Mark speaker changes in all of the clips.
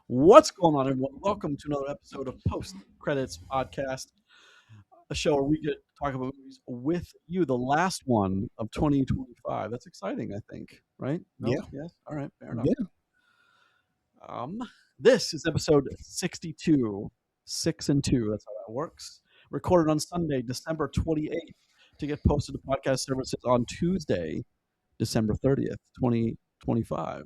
Speaker 1: What's going on, everyone? Welcome to another episode of Post Credits Podcast, a show where we get to talk about movies with you. The last one of 2025. That's exciting, I think. Right? No?
Speaker 2: Yeah.
Speaker 1: Yes? All right. Fair enough.
Speaker 2: Yeah.
Speaker 1: Um, this is episode 62. 6 and 2. That's how that works. Recorded on Sunday, December 28th, to get posted to podcast services on Tuesday, December 30th, 2025.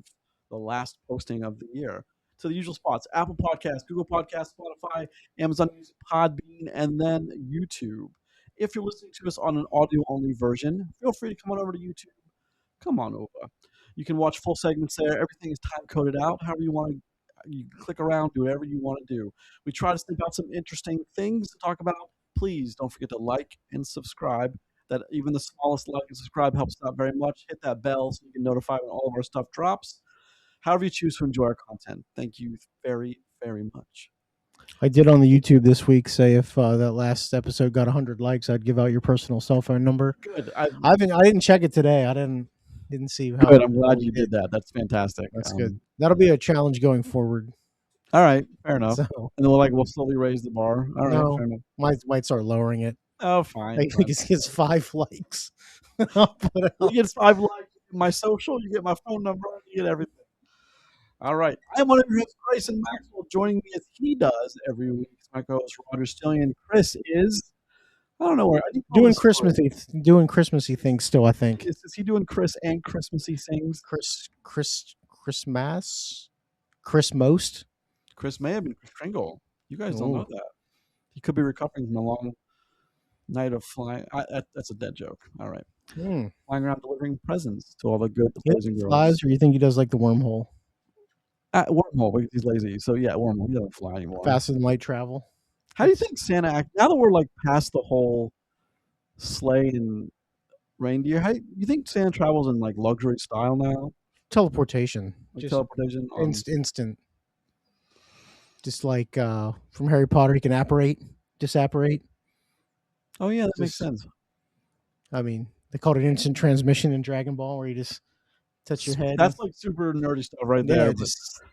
Speaker 1: The last posting of the year. To the usual spots: Apple Podcasts, Google Podcasts, Spotify, Amazon Music, Podbean, and then YouTube. If you're listening to us on an audio-only version, feel free to come on over to YouTube. Come on over. You can watch full segments there. Everything is time-coded out. However you want to, you click around, do whatever you want to do. We try to sniff out some interesting things to talk about. Please don't forget to like and subscribe. That even the smallest like and subscribe helps out very much. Hit that bell so you can notify when all of our stuff drops. However you choose to enjoy our content. Thank you very, very much.
Speaker 2: I did on the YouTube this week say if that last episode got 100 likes, I'd give out your personal cell phone number.
Speaker 1: Good.
Speaker 2: I didn't check it today. I didn't see how.
Speaker 1: Good. I'm glad you did that. That's fantastic.
Speaker 2: That's good. That'll be a challenge going forward.
Speaker 1: All right. Fair enough.
Speaker 2: So,
Speaker 1: and then we'll slowly raise the bar. All right.
Speaker 2: no,
Speaker 1: Fair enough.
Speaker 2: might start lowering it.
Speaker 1: Oh, fine.
Speaker 2: I think it gets 5 likes. I'll put it
Speaker 1: You get 5 likes. My social. You get my phone number. You get everything. All right. I am one of your hosts, Grayson Maxwell. Joining me as he does every week is my co-host, Roger Stillion. Chris is, I don't know where. I
Speaker 2: doing Christmassy things still, I think.
Speaker 1: Is he doing Chris and Christmassy things?
Speaker 2: Christmas? Chris Most?
Speaker 1: Chris may have been Chris Kringle. You guys don't know that. He could be recovering from a long night of flying. That's a dead joke. All right. Flying around delivering presents to all the good boys and girls.
Speaker 2: Flies, or you think he does like the wormhole?
Speaker 1: Wormhole, because he's lazy. So yeah, wormhole. He doesn't fly anymore.
Speaker 2: Faster than light travel.
Speaker 1: How do you think Santa acts now that we're like past the whole sleigh and reindeer? How you think Santa travels in like luxury style now?
Speaker 2: Teleportation.
Speaker 1: Like
Speaker 2: Just
Speaker 1: teleportation.
Speaker 2: instant. Just like from Harry Potter, he can disapparate.
Speaker 1: Oh yeah, that makes sense.
Speaker 2: I mean, they called it instant transmission in Dragon Ball, where you just touch your head.
Speaker 1: That's like super nerdy stuff right there. Yeah,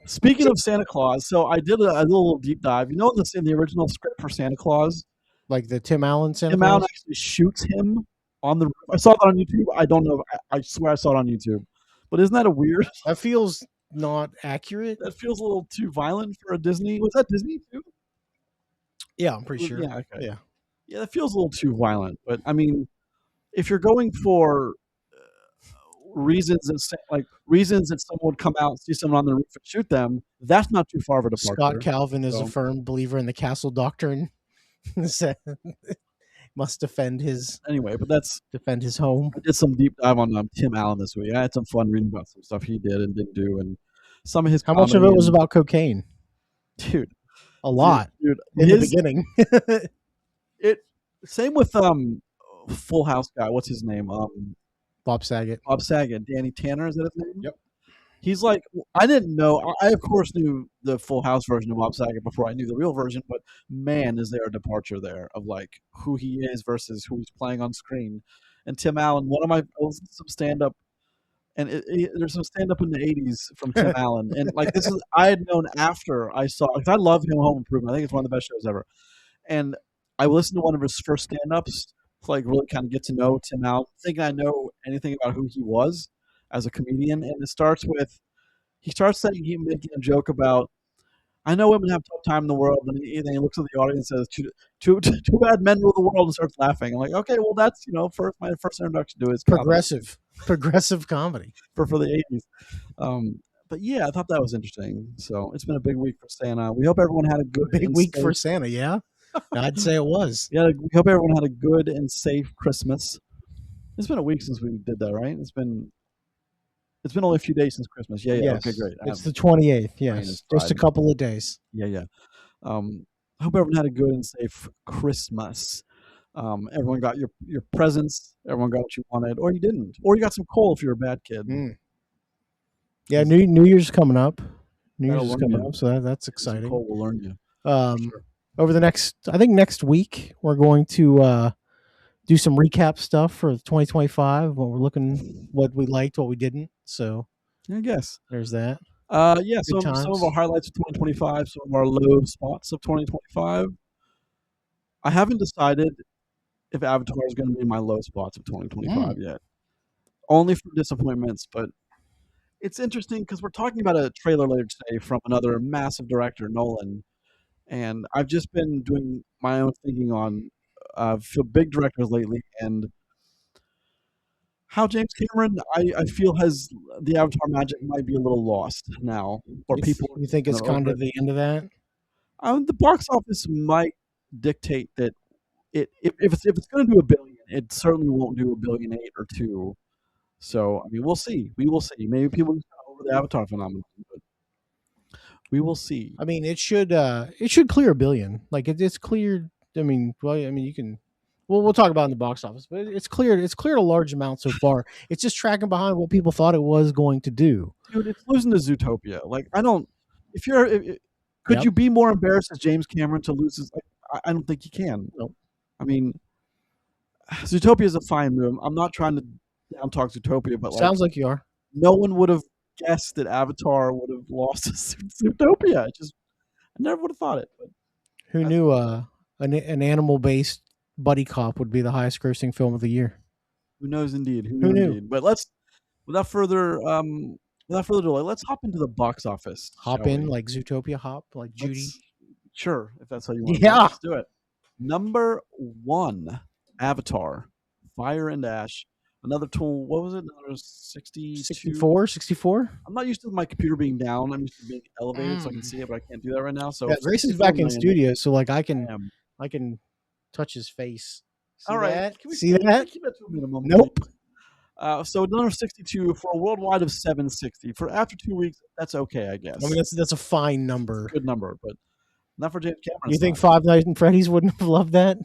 Speaker 1: speaking of Santa Claus, so I did a little deep dive. You know, in the original script for Santa Claus,
Speaker 2: like the Tim Allen Santa
Speaker 1: Tim
Speaker 2: Claus?
Speaker 1: Allen actually shoots him on the roof. I saw that on YouTube. I don't know. I swear I saw it on YouTube. But isn't that a weird?
Speaker 2: That feels not accurate.
Speaker 1: That feels a little too violent for a Disney. Was that Disney too?
Speaker 2: Yeah, I'm pretty sure.
Speaker 1: Yeah, okay.
Speaker 2: Yeah,
Speaker 1: that feels a little too violent. But I mean, if you're going for reasons that someone would come out and see someone on the roof and shoot them, that's not too far of a departure.
Speaker 2: Scott Calvin is a firm believer in the castle doctrine. Must defend his home.
Speaker 1: I did some deep dive on Tim Allen this week. I had some fun reading about some stuff he did and didn't do, and some of his.
Speaker 2: How much of it was about cocaine?
Speaker 1: Dude,
Speaker 2: a lot.
Speaker 1: Dude,
Speaker 2: in the beginning.
Speaker 1: Same with Full House guy. What's his name?
Speaker 2: Bob Saget.
Speaker 1: Danny Tanner, is that his name?
Speaker 2: Yep.
Speaker 1: He's like, I didn't know. I of course knew the Full House version of Bob Saget before I knew the real version, but man, is there a departure there of like who he is versus who he's playing on screen. And Tim Allen, some stand-up, and there's some stand-up in the 80s from Tim Allen. And like I had known after I saw, because I love him, Home Improvement. I think it's one of the best shows ever. And I listened to one of his first stand-ups to like really kind of get to know Tim Allen, thinking I know anything about who he was as a comedian. And it starts with, he starts saying, he making a joke about, I know women have a tough time in the world, and he looks at the audience and says, too bad men rule the world, and starts laughing. I'm like, okay, well that's, my first introduction to his
Speaker 2: progressive comedy
Speaker 1: for the 80s. But yeah, I thought that was interesting. So it's been a big week for Santa. We hope everyone had a good
Speaker 2: week for Santa. Yeah, I'd say it was.
Speaker 1: Yeah, we hope everyone had a good and safe Christmas. It's been a week since we did that, right? It's been only a few days since Christmas. Yeah.
Speaker 2: Yes.
Speaker 1: Okay, great.
Speaker 2: It's the 28th. Yes, just a couple of days.
Speaker 1: Yeah. I hope everyone had a good and safe Christmas. Everyone got your presents. Everyone got what you wanted, or you didn't, or you got some coal if you're a bad kid.
Speaker 2: Yeah, New Year's coming up. So that's exciting.
Speaker 1: Some coal will learn you.
Speaker 2: Sure. Over the next week, we're going to do some recap stuff for 2025. What we liked, what we didn't. So
Speaker 1: I guess
Speaker 2: there's that.
Speaker 1: Yeah,
Speaker 2: Good
Speaker 1: some of our
Speaker 2: times.
Speaker 1: highlights of 2025, some of our low spots of 2025. I haven't decided if Avatar is going to be my low spots of 2025
Speaker 2: Mm.
Speaker 1: yet. Only for disappointments, but it's interesting because we're talking about a trailer later today from another massive director, Nolan, and I've just been doing my own thinking on for big directors lately, and how James Cameron, I feel, has the Avatar magic might be a little lost now, or people are
Speaker 2: You
Speaker 1: just
Speaker 2: think
Speaker 1: kind
Speaker 2: it's
Speaker 1: of
Speaker 2: kind
Speaker 1: over
Speaker 2: of
Speaker 1: it.
Speaker 2: the end of that?
Speaker 1: The box office might dictate that if it's going to do a billion, it certainly won't do a billion eight or two. So I mean, we'll see. We will see. Maybe people just kind of over the Avatar phenomenon, but we will see.
Speaker 2: I mean, it should clear a billion. Like it's cleared. I mean, well, I mean, you can. Well, we'll talk about it in the box office, but it's cleared a large amount so far. It's just tracking behind what people thought it was going to do.
Speaker 1: Dude, it's losing to Zootopia. Like I don't. If you're, could
Speaker 2: Yep.
Speaker 1: you be more embarrassed as James Cameron to lose his? Like, I don't think you can.
Speaker 2: Nope.
Speaker 1: I mean, Zootopia is a fine movie. I'm not trying to down talk Zootopia, but like
Speaker 2: Sounds like you are.
Speaker 1: no one would have guessed that Avatar would have lost to Zootopia. I never would have thought it. But
Speaker 2: Who
Speaker 1: that's,
Speaker 2: knew an animal based buddy cop would be the highest grossing film of the year?
Speaker 1: who knows indeed. Who
Speaker 2: Who
Speaker 1: knew
Speaker 2: knew?
Speaker 1: indeed. But let's without further without further delay, let's hop into the box office,
Speaker 2: Hop
Speaker 1: shall
Speaker 2: in
Speaker 1: we?
Speaker 2: like Zootopia hop, like
Speaker 1: Let's
Speaker 2: Judy.
Speaker 1: sure if that's how you want to do it.
Speaker 2: Yeah.
Speaker 1: Let's do it. Number one, Avatar, Fire and Ash. Another tool. What was it? Another 62.
Speaker 2: 64, 64.
Speaker 1: I'm not used to my computer being down. I'm used to being elevated so I can
Speaker 2: Mm.
Speaker 1: see it, but I can't do that right now. So
Speaker 2: Yeah, Grayson's
Speaker 1: 64
Speaker 2: back in
Speaker 1: million.
Speaker 2: studio, so like I
Speaker 1: I
Speaker 2: can
Speaker 1: am.
Speaker 2: I can touch his face. See
Speaker 1: All right.
Speaker 2: that?
Speaker 1: Can we,
Speaker 2: See
Speaker 1: can we
Speaker 2: that?
Speaker 1: keep that to a minimum?
Speaker 2: Nope.
Speaker 1: So number 62 for a worldwide of 760. For after 2 weeks, that's okay, I guess.
Speaker 2: I mean that's a fine
Speaker 1: It's
Speaker 2: number.
Speaker 1: a good number, but not for James Cameron.
Speaker 2: You
Speaker 1: It's
Speaker 2: think
Speaker 1: not.
Speaker 2: Five Nights at Freddy's wouldn't have loved that?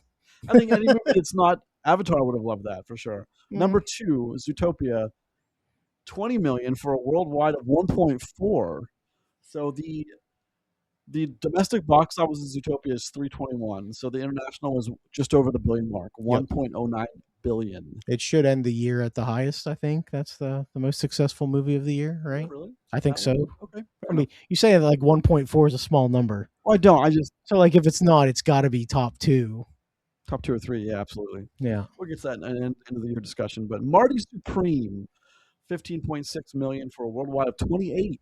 Speaker 1: I think any movie that's not Avatar would have loved that for sure.
Speaker 2: Mm.
Speaker 1: Number two, Zootopia, 20 million for a worldwide of 1.4. So the domestic box office in Zootopia is 321. So the international was just over the billion mark,
Speaker 2: Yep.
Speaker 1: 1.09 billion.
Speaker 2: It should end the year at the highest. I think that's the most successful movie of the year, right?
Speaker 1: Really?
Speaker 2: I think
Speaker 1: That
Speaker 2: so.
Speaker 1: one? Okay.
Speaker 2: I mean, you say that like 1.4 is a small number.
Speaker 1: Well, I don't. I just
Speaker 2: So like if it's not, it's got to be top two.
Speaker 1: top two or three. Yeah, absolutely.
Speaker 2: Yeah.
Speaker 1: We'll get to that in an end of the year discussion. But Marty Supreme, 15.6 million for a worldwide of 28.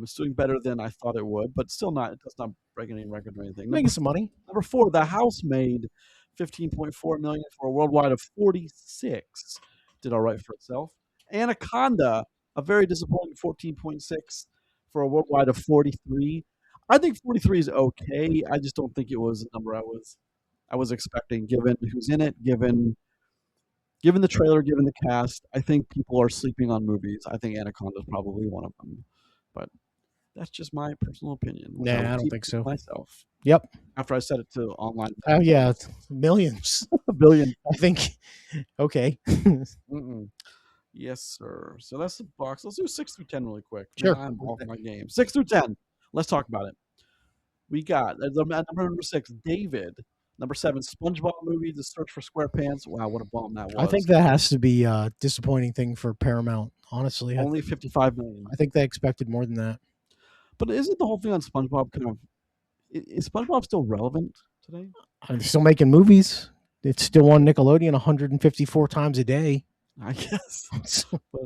Speaker 1: It's doing better than I thought it would, but still not. It does not break any record or anything.
Speaker 2: Making some money.
Speaker 1: Number four, The Housemaid, 15.4 million for a worldwide of 46. Did all right for itself. Anaconda, a very disappointing 14.6 for a worldwide of 43. I think 43 is okay. I just don't think it was a number I was expecting, given who's in it, given the trailer, given the cast. I think people are sleeping on movies. I think Anaconda is probably one of them, but that's just my personal opinion. Which
Speaker 2: Nah,
Speaker 1: will
Speaker 2: I don't
Speaker 1: keep
Speaker 2: think
Speaker 1: to
Speaker 2: so.
Speaker 1: myself
Speaker 2: Yep.
Speaker 1: after I set it to online.
Speaker 2: Oh yeah, it's millions.
Speaker 1: A billion.
Speaker 2: I think. Okay.
Speaker 1: Mm-mm. Yes, sir. So that's the box. Let's do 6 through 10 really quick.
Speaker 2: Sure.
Speaker 1: Man, I'm off my game. 6 through 10. Let's talk about it. We got number 6, David. Number 7, SpongeBob movie, The Search for SquarePants. Wow, what a bomb that was.
Speaker 2: I think that has to be a disappointing thing for Paramount. Honestly,
Speaker 1: only 55 million.
Speaker 2: I think they expected more than that.
Speaker 1: But isn't the whole thing on SpongeBob kind of? Is SpongeBob still relevant today?
Speaker 2: They're still making movies. It's still on Nickelodeon 154 times a day.
Speaker 1: I guess. But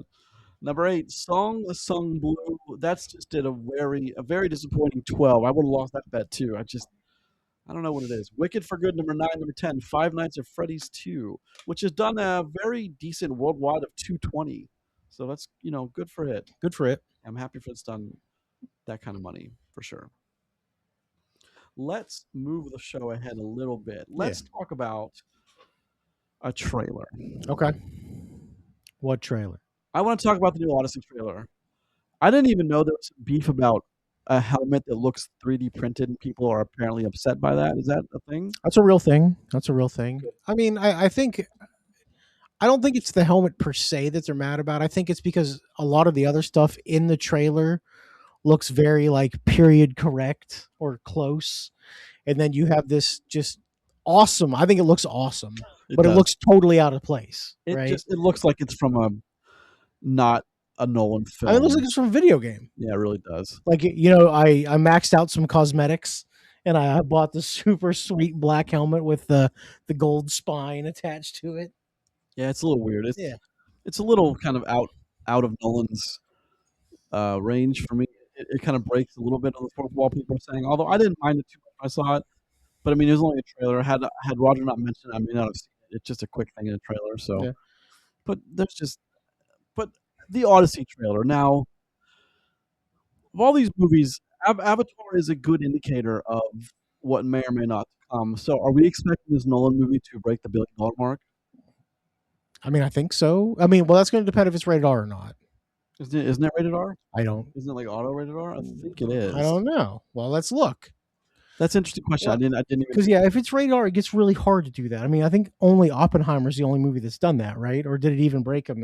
Speaker 1: number 8, Song Sung Blue. That's just did a very disappointing 12. I would have lost that bet too. I don't know what it is. Wicked for Good, number 9. Number 10, Five Nights at Freddy's 2, which has done a very decent worldwide of 220. So that's, good for it.
Speaker 2: Good for it.
Speaker 1: I'm happy for it's done that kind of money, for sure. Let's move the show ahead a little bit. Let's talk about a trailer.
Speaker 2: Okay. What trailer?
Speaker 1: I want to talk about the new Odyssey trailer. I didn't even know there was some beef about a helmet that looks 3D printed, and people are apparently upset by that. Is that a thing?
Speaker 2: That's a real thing. That's a real thing. I mean, I think I don't think it's the helmet per se that they're mad about. I think it's because a lot of the other stuff in the trailer looks very like period correct or close. And then you have this just awesome. I think it looks awesome, but
Speaker 1: does.
Speaker 2: it looks totally out of place.
Speaker 1: It
Speaker 2: right?
Speaker 1: just it looks like it's from a not a Nolan
Speaker 2: I mean, it looks
Speaker 1: film.
Speaker 2: like it's from a video game.
Speaker 1: Yeah, it really does.
Speaker 2: Like, I maxed out some cosmetics and I bought the super sweet black helmet with the gold spine attached to it.
Speaker 1: Yeah, it's a little weird.
Speaker 2: Yeah.
Speaker 1: It's a little kind of out of Nolan's range for me. It kind of breaks a little bit of the fourth wall. People are saying, although I didn't mind it too much when I saw it, but I mean, it was only a trailer. Had Roger not mentioned it, I may not have seen it. It's just a quick thing in a trailer. So,
Speaker 2: Yeah.
Speaker 1: but but the Odyssey trailer now. Of all these movies, Avatar is a good indicator of what may or may not come. So, are we expecting this Nolan movie to break the $1 billion mark?
Speaker 2: I mean, I think so. I mean, well, that's going to depend if it's rated R or not.
Speaker 1: Isn't it rated R?
Speaker 2: I don't.
Speaker 1: Isn't it like auto rated R? I think it
Speaker 2: I
Speaker 1: is.
Speaker 2: don't know. Well, let's look.
Speaker 1: That's an interesting question.
Speaker 2: Well,
Speaker 1: I didn't even.
Speaker 2: Because if it's rated R, it gets really hard to do that. I mean, I think only Oppenheimer's the only movie that's done that, right? Or did it even break a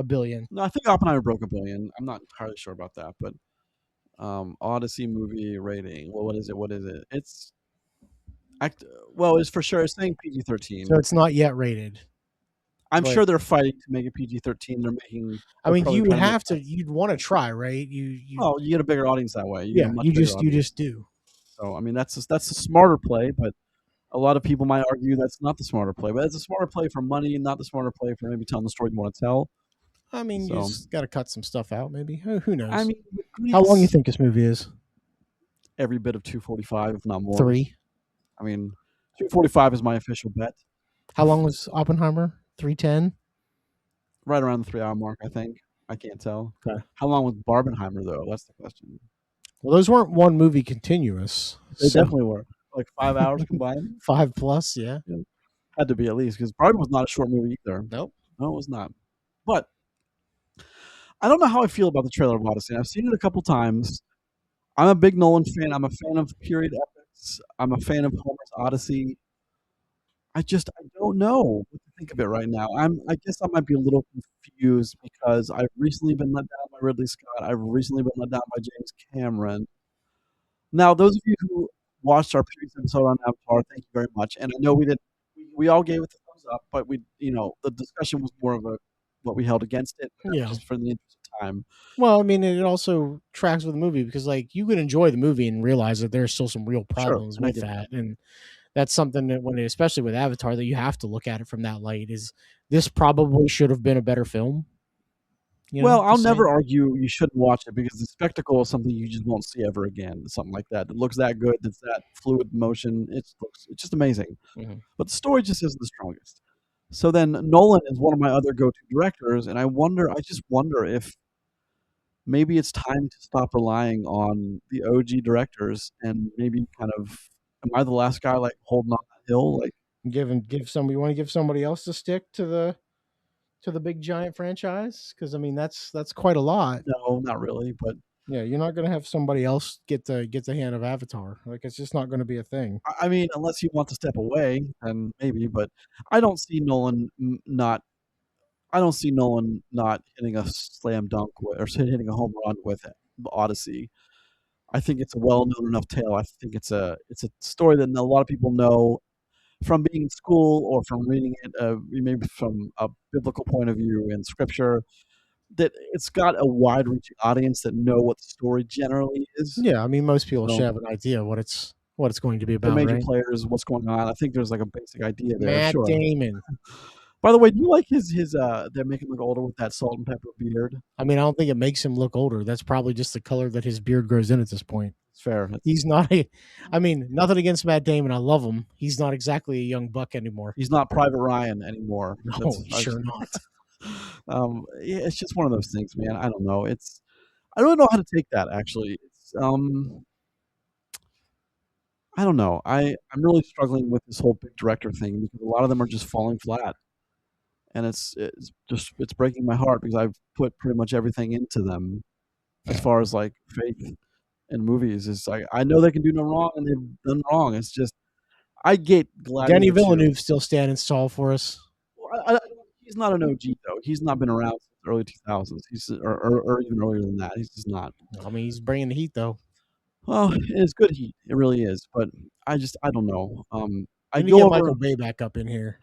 Speaker 2: billion?
Speaker 1: No, I think Oppenheimer broke $1 billion. I'm not entirely sure about that, but Odyssey movie rating. Well, what is it? What is it? It's well, it's for sure. It's saying PG-13.
Speaker 2: So it's not yet rated.
Speaker 1: I'm
Speaker 2: but-
Speaker 1: sure they're fighting to make it PG-13. They're making.
Speaker 2: I mean,
Speaker 1: probably
Speaker 2: you would
Speaker 1: trying to
Speaker 2: have to. You'd want to try, right? You.
Speaker 1: Oh, you get a bigger audience that way.
Speaker 2: Yeah. You just do.
Speaker 1: So I mean, that's a smarter play, but a lot of people might argue that's not the smarter play. But it's a smarter play for money, and not the smarter play for maybe telling the story you want to tell.
Speaker 2: I mean, you just got to cut some stuff out, maybe. Who knows?
Speaker 1: I mean,
Speaker 2: how long you think this movie is?
Speaker 1: Every bit of 2:45, if not more.
Speaker 2: 3.
Speaker 1: I mean, 2:45 is my official bet.
Speaker 2: How long was Oppenheimer? 3:10.
Speaker 1: Right around the 3-hour mark, I think. I can't tell.
Speaker 2: Okay.
Speaker 1: How long was Barbenheimer though? That's the question.
Speaker 2: Well, those weren't one movie continuous.
Speaker 1: They definitely were like 5 hours combined.
Speaker 2: 5+, yeah.
Speaker 1: Had to be at least because Barben was not a short movie either.
Speaker 2: Nope.
Speaker 1: No, it was not. But I don't know how I feel about the trailer of Odyssey. I've seen it a couple times. I'm a big Nolan fan. I'm a fan of period epics. I'm a fan of Homer's Odyssey. I don't know what to think of it right now. I guess I might be a little confused because I've recently been let down by Ridley Scott. I've recently been let down by James Cameron. Now, those of you who watched our previous episode on Avatar, thank you very much. And I know we all gave it the thumbs up, but the discussion was more of what we held against it, just for the interest of time.
Speaker 2: Well, I mean, it also tracks with the movie because, like, you could enjoy the movie and realize that there's still some real problems with that, and that's something that especially with Avatar, that you have to look at it from that light. Is this probably should have been a better film?
Speaker 1: Well, I'll never argue you shouldn't watch it because the spectacle is something you just won't see ever again. Something like that. It looks that good. It's that fluid motion. It's just amazing. Mm-hmm. But the story just isn't the strongest. So then Nolan is one of my other go-to directors, and I just wonder if maybe it's time to stop relying on the OG directors and maybe kind of, am I the last guy like holding on that hill? Like
Speaker 2: you want to give somebody else to stick to the big giant franchise? Because I mean that's quite a lot.
Speaker 1: No, not really, but
Speaker 2: yeah, you're not going to have somebody else get the hand of Avatar. Like, it's just not going to be a thing.
Speaker 1: I mean, unless you want to step away, then maybe. But I don't see Nolan not hitting a slam dunk or hitting a home run with Odyssey. I think it's a well-known enough tale. I think it's a story that a lot of people know from being in school or from reading it, maybe from a biblical point of view in scripture. That it's got a wide-reaching audience that know what the story generally is.
Speaker 2: Yeah, I mean, most people should have an idea what it's going to be about.
Speaker 1: The major players, what's going on. I think there's like a basic idea there.
Speaker 2: Matt Damon.
Speaker 1: By the way, do you like his they make him look older with that salt and pepper beard?
Speaker 2: I mean, I don't think it makes him look older. That's probably just the color that his beard grows in at this point.
Speaker 1: It's fair.
Speaker 2: He's not I mean, nothing against Matt Damon. I love him. He's not exactly a young buck anymore.
Speaker 1: He's not Private Ryan anymore.
Speaker 2: No, sure not.
Speaker 1: Yeah, it's just one of those things, man. I don't know. I don't know how to take that, actually. It's I don't know. I'm really struggling with this whole big director thing because a lot of them are just falling flat. And it's breaking my heart because I've put pretty much everything into them as far as like faith in movies. It's like I know they can do no wrong and they've done wrong. It's just I get glad.
Speaker 2: Denis Villeneuve still standing tall for us.
Speaker 1: He's not an OG though. He's not been around since the early 2000s. He's or even earlier than that. He's just not.
Speaker 2: I mean, he's bringing the heat though.
Speaker 1: Well, it's good heat. It really is. But I don't know.
Speaker 2: I get Michael Bay back up in here.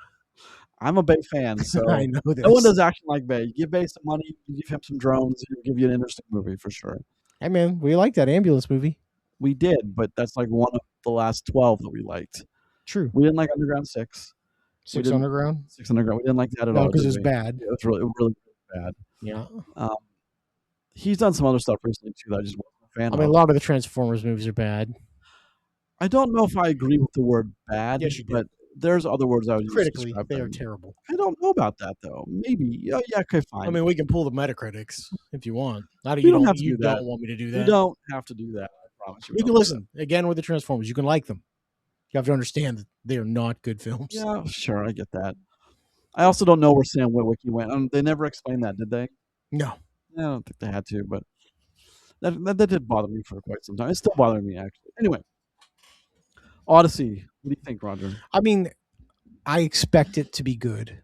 Speaker 1: I'm a Bay fan,
Speaker 2: I
Speaker 1: so
Speaker 2: know
Speaker 1: no one
Speaker 2: this.
Speaker 1: does action like Bay. You give Bay some money, you give him some drones, he'll give you an interesting movie for sure.
Speaker 2: Hey man, we like that ambulance movie.
Speaker 1: We did, but that's like one of the last 12 that we liked.
Speaker 2: True.
Speaker 1: We didn't like Underground 6. We
Speaker 2: 6
Speaker 1: didn't
Speaker 2: Underground?
Speaker 1: 6 Underground. We didn't like that at
Speaker 2: No,
Speaker 1: all,
Speaker 2: because
Speaker 1: did
Speaker 2: it was
Speaker 1: we?
Speaker 2: bad.
Speaker 1: It was really bad.
Speaker 2: Yeah.
Speaker 1: Um, he's done some other stuff recently too that I just wasn't a fan
Speaker 2: I mean, a
Speaker 1: of.
Speaker 2: lot of the Transformers movies are bad.
Speaker 1: I don't know if I agree with the word bad,
Speaker 2: Yes, you do.
Speaker 1: but there's other words I would use to
Speaker 2: Critically,
Speaker 1: describe
Speaker 2: they are
Speaker 1: them.
Speaker 2: terrible.
Speaker 1: I don't know about that though. Maybe. Yeah, okay, fine.
Speaker 2: I mean, we can pull the Metacritics if you want.
Speaker 1: We don't have to
Speaker 2: You
Speaker 1: do that.
Speaker 2: don't want me to do
Speaker 1: We
Speaker 2: that.
Speaker 1: don't have to do that. I promise you.
Speaker 2: You can listen again with the Transformers. You can like them. You have to understand that they are not good films.
Speaker 1: Yeah, sure, I get that. I also don't know where Sam Witwicky went. They never explained that, did they?
Speaker 2: No.
Speaker 1: I don't think they had to, but that did bother me for quite some time. It's still bothering me, actually. Anyway, Odyssey. What do you think, Roger?
Speaker 2: I mean, I expect it to be good,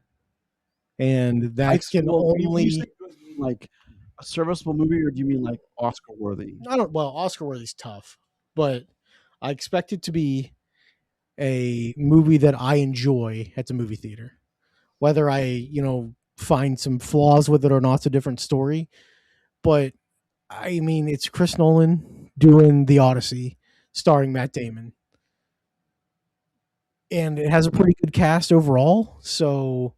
Speaker 2: and that can only.
Speaker 1: You say good, you mean like a serviceable movie, or do you mean like Oscar worthy?
Speaker 2: Well, Oscar worthy's tough, but I expect it to be a movie that I enjoy at the movie theater. Whether I, find some flaws with it or not, it's a different story. But I mean, it's Chris Nolan doing the Odyssey, starring Matt Damon, and it has a pretty good cast overall. So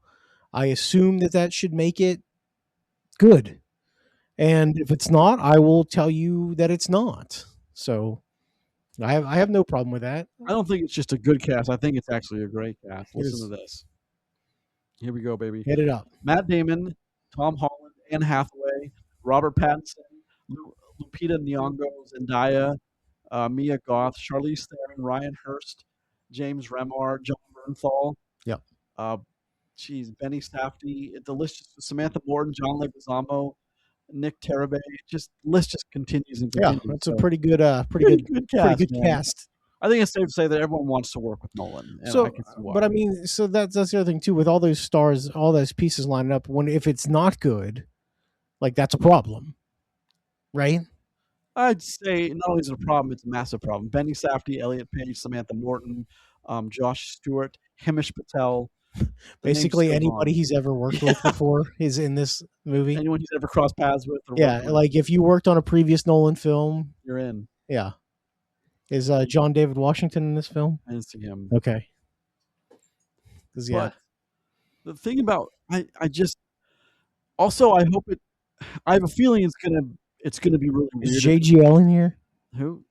Speaker 2: I assume that should make it good. And if it's not, I will tell you that it's not. So I have no problem with that.
Speaker 1: I don't think it's just a good cast. I think it's actually a great cast.
Speaker 2: It
Speaker 1: Listen
Speaker 2: is.
Speaker 1: to this. Here we go, baby.
Speaker 2: Hit it up.
Speaker 1: Matt Damon, Tom Holland, Anne Hathaway, Robert Pattinson, Lupita Nyong'o, Zendaya, Mia Goth, Charlize Theron, Ryan Hurst, James Remar, John Bernthal.
Speaker 2: Yep.
Speaker 1: Benny Safdie. The list just Samantha Morton, John Leguizamo, Nick Terabay. Just list just continues and continues.
Speaker 2: Yeah, that's a pretty good cast.
Speaker 1: I think it's safe to say that everyone wants to work with Nolan. And I can see why.
Speaker 2: But I mean, so that's the other thing too. With all those stars, all those pieces lined up, if it's not good, like that's a problem, right?
Speaker 1: I'd say not only is it a problem, it's a massive problem. Benny Safdie, Elliot Page, Samantha Morton, Josh Stewart, Hamish Patel.
Speaker 2: Basically, anybody he's ever worked with before is in this movie.
Speaker 1: Anyone he's ever crossed paths with.
Speaker 2: Like if you worked on a previous Nolan film,
Speaker 1: you're in.
Speaker 2: Yeah. Is John David Washington in this film?
Speaker 1: I didn't see him.
Speaker 2: Okay.
Speaker 1: But the thing about I just also I hope it. I have a feeling it's gonna be really weird.
Speaker 2: Is JGL in here?
Speaker 1: Who?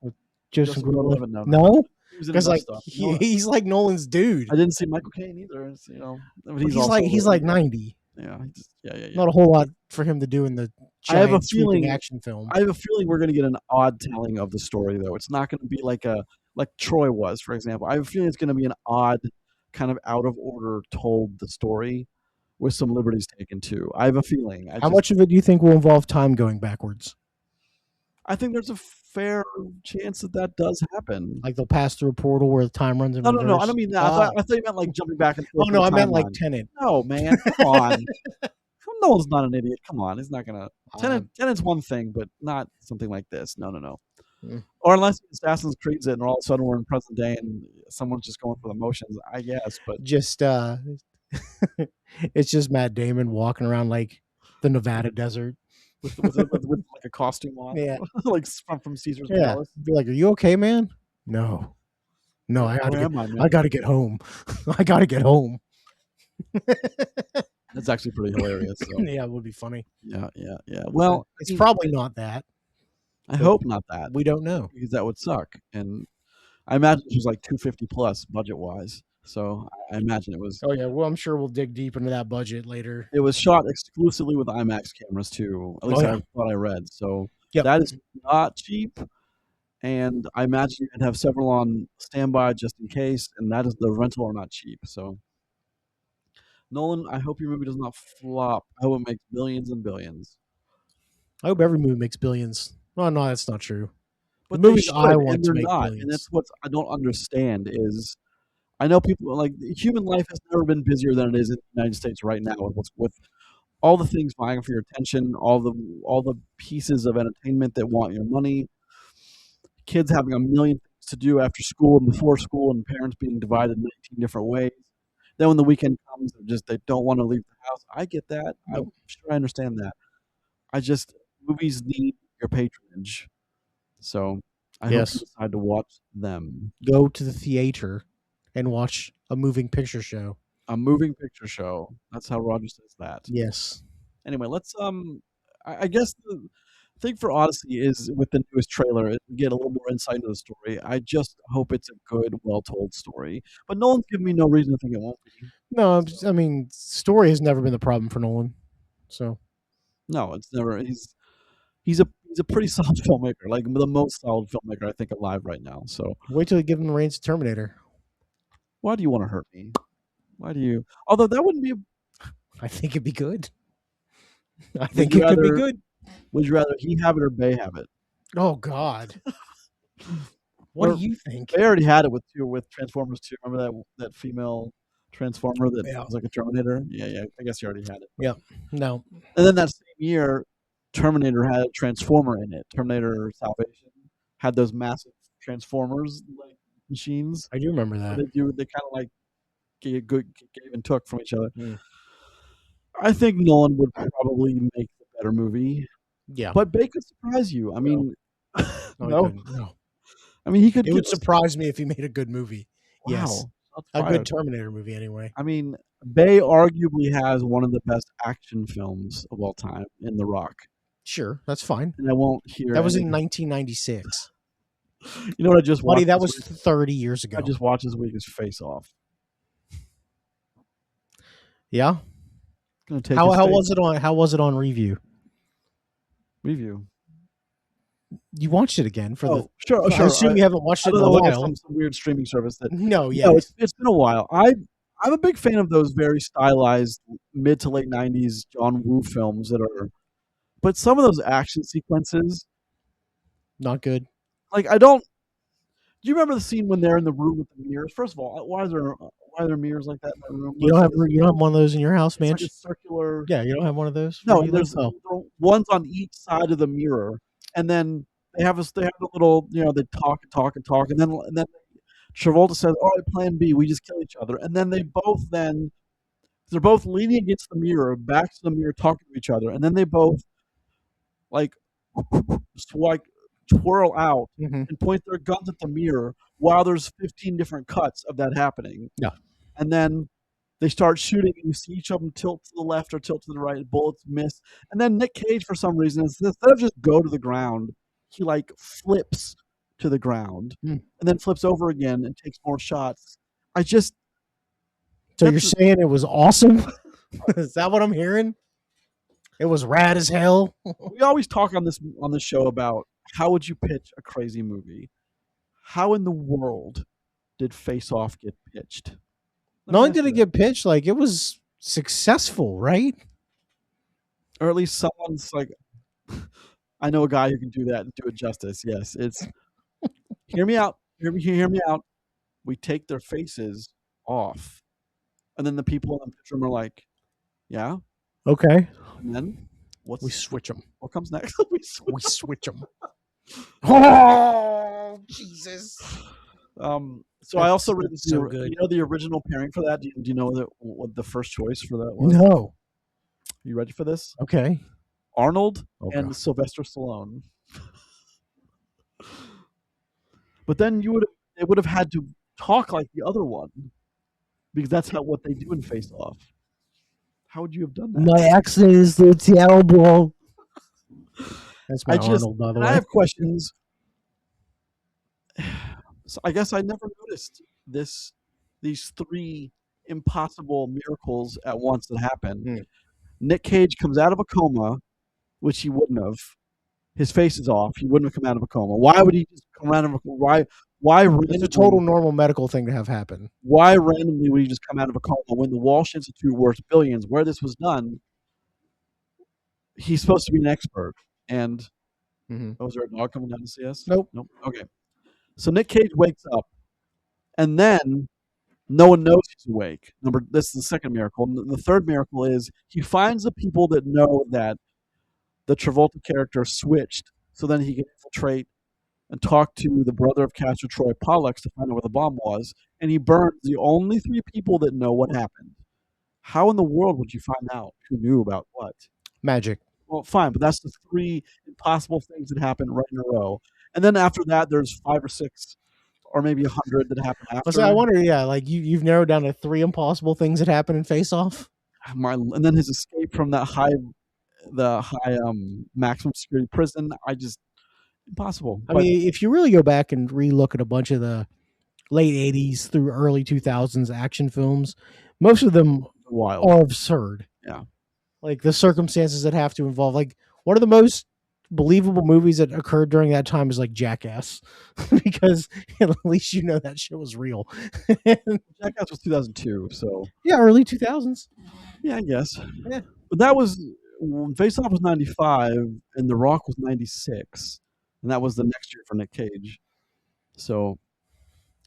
Speaker 2: Joseph
Speaker 1: Gordon-Levitt?
Speaker 2: No.
Speaker 1: Because
Speaker 2: like he's like Nolan's dude.
Speaker 1: I didn't see Michael Caine either.
Speaker 2: He's like 90.
Speaker 1: Yeah,
Speaker 2: Not a whole lot for him to do in the giant action film.
Speaker 1: I have a feeling we're going to get an odd telling of the story, though. It's not going to be like Troy was, for example. I have a feeling it's going to be an odd, kind of out of order told the story with some liberties taken too. I have a feeling.
Speaker 2: How much of it do you think will involve time going backwards?
Speaker 1: I think there's a fair chance that does happen.
Speaker 2: Like they'll pass through a portal where the time runs in reverse?
Speaker 1: No, I don't mean that. I thought you meant like jumping back and forth.
Speaker 2: Oh, no, I meant like Tenet.
Speaker 1: No, man, come on. Nolan's not an idiot. Come on, he's not gonna. Tenet's one thing, but not something like this. No. Or unless Assassin's Creed's it, and all of a sudden we're in present day and someone's just going for the motions. I guess, but
Speaker 2: just it's just Matt Damon walking around like the Nevada desert
Speaker 1: with like a costume on, like from Caesar's Palace.
Speaker 2: Be like, "Are you okay, man?" No, I gotta get home. I gotta get home.
Speaker 1: That's actually pretty hilarious. So.
Speaker 2: Yeah, it would be funny.
Speaker 1: Yeah. Well,
Speaker 2: it's probably not that.
Speaker 1: I hope not that.
Speaker 2: We don't know
Speaker 1: because that would suck. And I imagine it was like $250 plus budget wise. So I imagine it was.
Speaker 2: Oh yeah, well I'm sure we'll dig deep into that budget later.
Speaker 1: It was shot exclusively with IMAX cameras too. At least I thought I read. So that is not cheap. And I imagine you'd have several on standby just in case. And that is the rental are not cheap. So. Nolan, I hope your movie does not flop. I hope it makes billions and billions.
Speaker 2: I hope every movie makes billions. Well, no, that's not true.
Speaker 1: But the movies I want to make billions. And that's what I don't understand is I know people like human life has never been busier than it is in the United States right now with all the things vying for your attention, all the pieces of entertainment that want your money, kids having a million things to do after school and before school, and parents being divided in 19 different ways. Then when the weekend comes, they don't want to leave the house. I get that. I'm
Speaker 2: Nope.
Speaker 1: sure I understand that. I just movies need your patronage, so I hope you
Speaker 2: Yes.
Speaker 1: decide to watch them.
Speaker 2: Go to the theater and watch a moving picture show.
Speaker 1: A moving picture show. That's how Roger says that.
Speaker 2: Yes.
Speaker 1: Anyway, let's I guess the thing for Odyssey is with the newest trailer, we get a little more insight into the story. I just hope it's a good, well told story. But Nolan's giving me no reason to think it won't be.
Speaker 2: No,
Speaker 1: So,
Speaker 2: I mean, story has never been the problem for Nolan. So
Speaker 1: no, it's never. He's a pretty solid filmmaker, like the most solid filmmaker I think alive right now. So
Speaker 2: wait till they give him the reins to Terminator.
Speaker 1: why do you want to hurt me? Why do you? Although that wouldn't be.
Speaker 2: I think it'd be good. I
Speaker 1: Would
Speaker 2: think
Speaker 1: you
Speaker 2: it could be
Speaker 1: rather?
Speaker 2: good.
Speaker 1: Would you rather he have it or Bay have it?
Speaker 2: Oh God. What
Speaker 1: Or
Speaker 2: do you think?
Speaker 1: Bay already had it with Transformers 2. Remember that female Transformer that
Speaker 2: Yeah.
Speaker 1: was like a Terminator? Yeah. I guess he already had it.
Speaker 2: Yeah. No.
Speaker 1: And then that same year, Terminator had a Transformer in it. Terminator Salvation had those massive Transformers like machines.
Speaker 2: I do remember
Speaker 1: So
Speaker 2: that.
Speaker 1: they kind of like gave and took from each other.
Speaker 2: Mm.
Speaker 1: I think Nolan would probably make the better movie,
Speaker 2: Yeah.
Speaker 1: but Bay could surprise you. I mean,
Speaker 2: No, he
Speaker 1: no,
Speaker 2: couldn't. No.
Speaker 1: I mean he could.
Speaker 2: It
Speaker 1: give
Speaker 2: would
Speaker 1: us-
Speaker 2: surprise me if he made a good movie. Yes.
Speaker 1: Wow, shots
Speaker 2: A
Speaker 1: fired.
Speaker 2: good Terminator movie, anyway.
Speaker 1: I mean, Bay arguably has one of the best action films of all time in The Rock,
Speaker 2: Sure, that's fine.
Speaker 1: and I won't hear.
Speaker 2: That was in
Speaker 1: any-
Speaker 2: 1996.
Speaker 1: You know what I just watched?
Speaker 2: Buddy, that
Speaker 1: this
Speaker 2: was
Speaker 1: week?
Speaker 2: 30 years ago.
Speaker 1: I just watched this week is Face Off.
Speaker 2: Yeah.
Speaker 1: Gonna take
Speaker 2: How
Speaker 1: his face
Speaker 2: was it on? How was it on review?
Speaker 1: review.
Speaker 2: You watched it again for the.
Speaker 1: Oh, sure,
Speaker 2: I
Speaker 1: sure.
Speaker 2: assume you haven't watched
Speaker 1: I
Speaker 2: it in
Speaker 1: don't
Speaker 2: a
Speaker 1: know, like
Speaker 2: while.
Speaker 1: some weird streaming service that.
Speaker 2: No, yeah.
Speaker 1: No, it's been a while. I'm a big fan of those very stylized mid to late '90s John Woo films that are, but some of those action sequences,
Speaker 2: Not good.
Speaker 1: like I don't. Do you remember the scene when they're in the room with the mirrors? First of all, why are there mirrors like that in that room?
Speaker 2: You don't have one of those in your house,
Speaker 1: It's
Speaker 2: man.
Speaker 1: like a circular.
Speaker 2: Yeah, you don't have one of those.
Speaker 1: No,
Speaker 2: Where you
Speaker 1: there's
Speaker 2: live?
Speaker 1: ones on each side of the mirror, and then they have a little, they talk and talk and talk, and then Travolta says, "All right, Plan B, we just kill each other," and then they're both leaning against the mirror, back to the mirror, talking to each other, and then they both like like twirl out
Speaker 2: Mhm.
Speaker 1: and point their guns at the mirror while there's 15 different cuts of that happening.
Speaker 2: Yeah.
Speaker 1: And then they start shooting, and you see each of them tilt to the left or tilt to the right. Bullets miss, and then Nick Cage, for some reason, instead of just go to the ground, he like flips to the ground
Speaker 2: Hmm.
Speaker 1: and then flips over again and takes more shots. I just
Speaker 2: So you're
Speaker 1: That's-
Speaker 2: saying it was awesome? Is that what I'm hearing? It was rad as hell.
Speaker 1: we always talk on this show about how would you pitch a crazy movie? How in the world did Face Off get pitched? Let
Speaker 2: Not
Speaker 1: me
Speaker 2: only
Speaker 1: ask
Speaker 2: did
Speaker 1: you
Speaker 2: it get pitched, like it was successful, right?
Speaker 1: that. Or at least someone's like, I know a guy who can do that and do it justice. Yes, it's hear me out. Hear me out. We take their faces off, and then the people in the picture room are like, "Yeah."
Speaker 2: Okay.
Speaker 1: And then
Speaker 2: We switch them.
Speaker 1: what comes next?
Speaker 2: We switch them. Oh, Jesus.
Speaker 1: So I also read
Speaker 2: That's so good.
Speaker 1: You know the original pairing for that. Do you know what the first choice for that was?
Speaker 2: No.
Speaker 1: You ready for this?
Speaker 2: Okay.
Speaker 1: Arnold
Speaker 2: Oh,
Speaker 1: and
Speaker 2: God.
Speaker 1: Sylvester Stallone. But then they would have had to talk like the other one, because that's what they do in Face Off. How would you have done that?
Speaker 2: My accent is so terrible. That's my Arnold, by the
Speaker 1: and
Speaker 2: way.
Speaker 1: I have questions. So I guess I never noticed these three impossible miracles at once that happen.
Speaker 2: Hmm.
Speaker 1: Nick Cage comes out of a coma, which he wouldn't have. His face is off. He wouldn't have come out of a coma. Why would he just come out of a coma? Why
Speaker 2: It's a total normal medical thing to have happen.
Speaker 1: Why randomly would he just come out of a coma when the Walsh Institute worth billions, where this was done? He's supposed to be an expert. And was there a dog coming down to see us?
Speaker 2: Nope.
Speaker 1: Okay. So Nick Cage wakes up, and then no one knows he's awake. This is the second miracle. And the third miracle is he finds the people that know that the Travolta character switched, so then he can infiltrate and talked to the brother of Castor Troy Pollux to find out where the bomb was, and he burns the only 3 people that know what happened. How in the world would you find out who knew about what?
Speaker 2: Magic.
Speaker 1: Well, fine, but that's the 3 impossible things that happen right in a row. And then after that, there's 5 or 6 or maybe 100 that happen
Speaker 2: Well, so I
Speaker 1: after.
Speaker 2: wonder, yeah, like you've narrowed down to 3 impossible things that happen in Face Off.
Speaker 1: And then his escape from that high maximum security prison. Impossible.
Speaker 2: I
Speaker 1: But
Speaker 2: mean, if you really go back and relook at a bunch of the late 80s through early 2000s action films, most of them
Speaker 1: wild.
Speaker 2: are absurd.
Speaker 1: Yeah.
Speaker 2: Like the circumstances that have to involve, like one of the most believable movies that occurred during that time is like Jackass, because at least you know that shit was real.
Speaker 1: Jackass was 2002, so
Speaker 2: yeah, early 2000s.
Speaker 1: yeah, I guess.
Speaker 2: Yeah.
Speaker 1: But that was Face Off was 95 and The Rock was 96. And that was the next year for Nick Cage. So,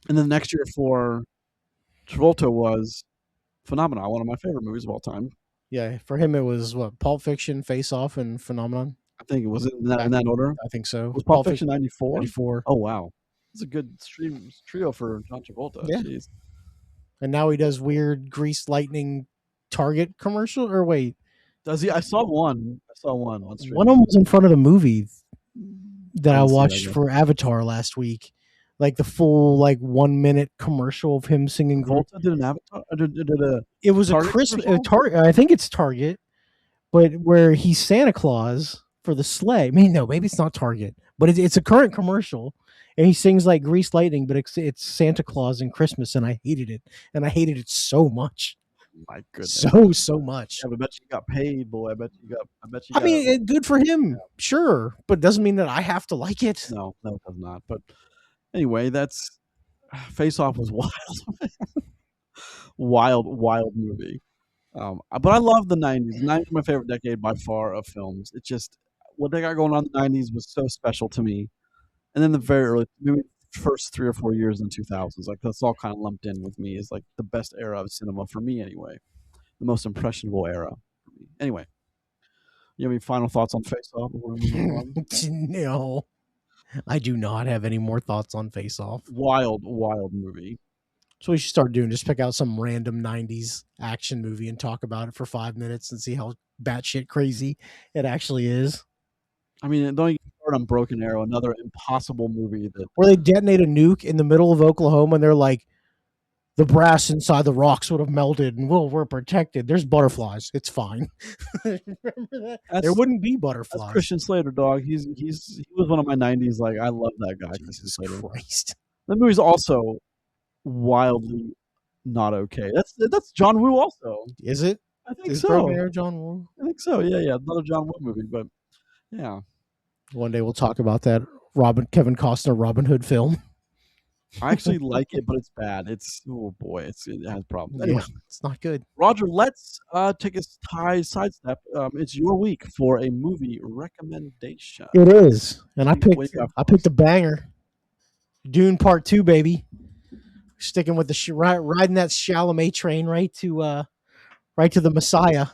Speaker 1: and then the next year for Travolta was Phenomenon, one of my favorite movies of all time.
Speaker 2: Yeah, for him it was what, Pulp Fiction, Face Off, and Phenomenon.
Speaker 1: I think it was in that order.
Speaker 2: I think so.
Speaker 1: Was Pulp Fiction 94?
Speaker 2: 94.
Speaker 1: Oh wow, it's a good trio for John Travolta.
Speaker 2: Yeah.
Speaker 1: Jeez.
Speaker 2: And now he does weird Grease Lightning Target commercial. Or wait,
Speaker 1: does he? I saw one. On stream.
Speaker 2: One of them was in front of the movie that I watched
Speaker 1: that,
Speaker 2: for Avatar last week. Like the full 1 minute commercial of him singing.
Speaker 1: Travolta did an Avatar.
Speaker 2: It was
Speaker 1: Target
Speaker 2: a Christmas Target. I think it's Target, but where he's Santa Claus for the sleigh. Maybe it's not Target, but it's a current commercial, and he sings like Grease Lightning, but it's Santa Claus and Christmas, and I hated it so much.
Speaker 1: My goodness,
Speaker 2: so much.
Speaker 1: Yeah, I bet you got paid, boy. I bet you got.
Speaker 2: I mean, good for him, sure, but it doesn't mean that I have to like it.
Speaker 1: No, it does not. But anyway, that's Face Off was wild movie. But I love the 90s. The 90s is my favorite decade by far of films. It's just what they got going on in the 90s was so special to me. And then the very early, maybe first 3 or 4 years in the 2000s, like that's all kind of lumped in with me, is like the best era of cinema for me anyway. The most impressionable era for me. Anyway, you have any final thoughts on Face Off before we move on?
Speaker 2: No, I do not have any more thoughts on Face Off.
Speaker 1: Wild movie.
Speaker 2: So we should start doing, just pick out some random 90s action movie and talk about it for 5 minutes and see how batshit crazy it actually is.
Speaker 1: I mean, don't get started on Broken Arrow, another impossible movie
Speaker 2: where they detonate a nuke in the middle of Oklahoma and they're like, the brass inside the rocks would have melted and we're protected. There's butterflies. It's fine. Remember that? There wouldn't be butterflies.
Speaker 1: That's Christian Slater, dog. He was one of my 90s. Like, I love that guy.
Speaker 2: Jesus Christ.
Speaker 1: That movie's also wildly not okay. That's John Woo also.
Speaker 2: Is it?
Speaker 1: I think so.
Speaker 2: John Woo?
Speaker 1: I think so. Yeah. Another John Woo movie, but yeah.
Speaker 2: One day we'll talk about that Kevin Costner Robin Hood film.
Speaker 1: I actually like it, but it's bad. It has problems. Anyway,
Speaker 2: it's not good.
Speaker 1: Roger, let's take a sidestep. It's your week for a movie recommendation.
Speaker 2: It is, and I picked a banger. Dune Part 2, baby. Sticking with the riding that Chalamet train right to the Messiah.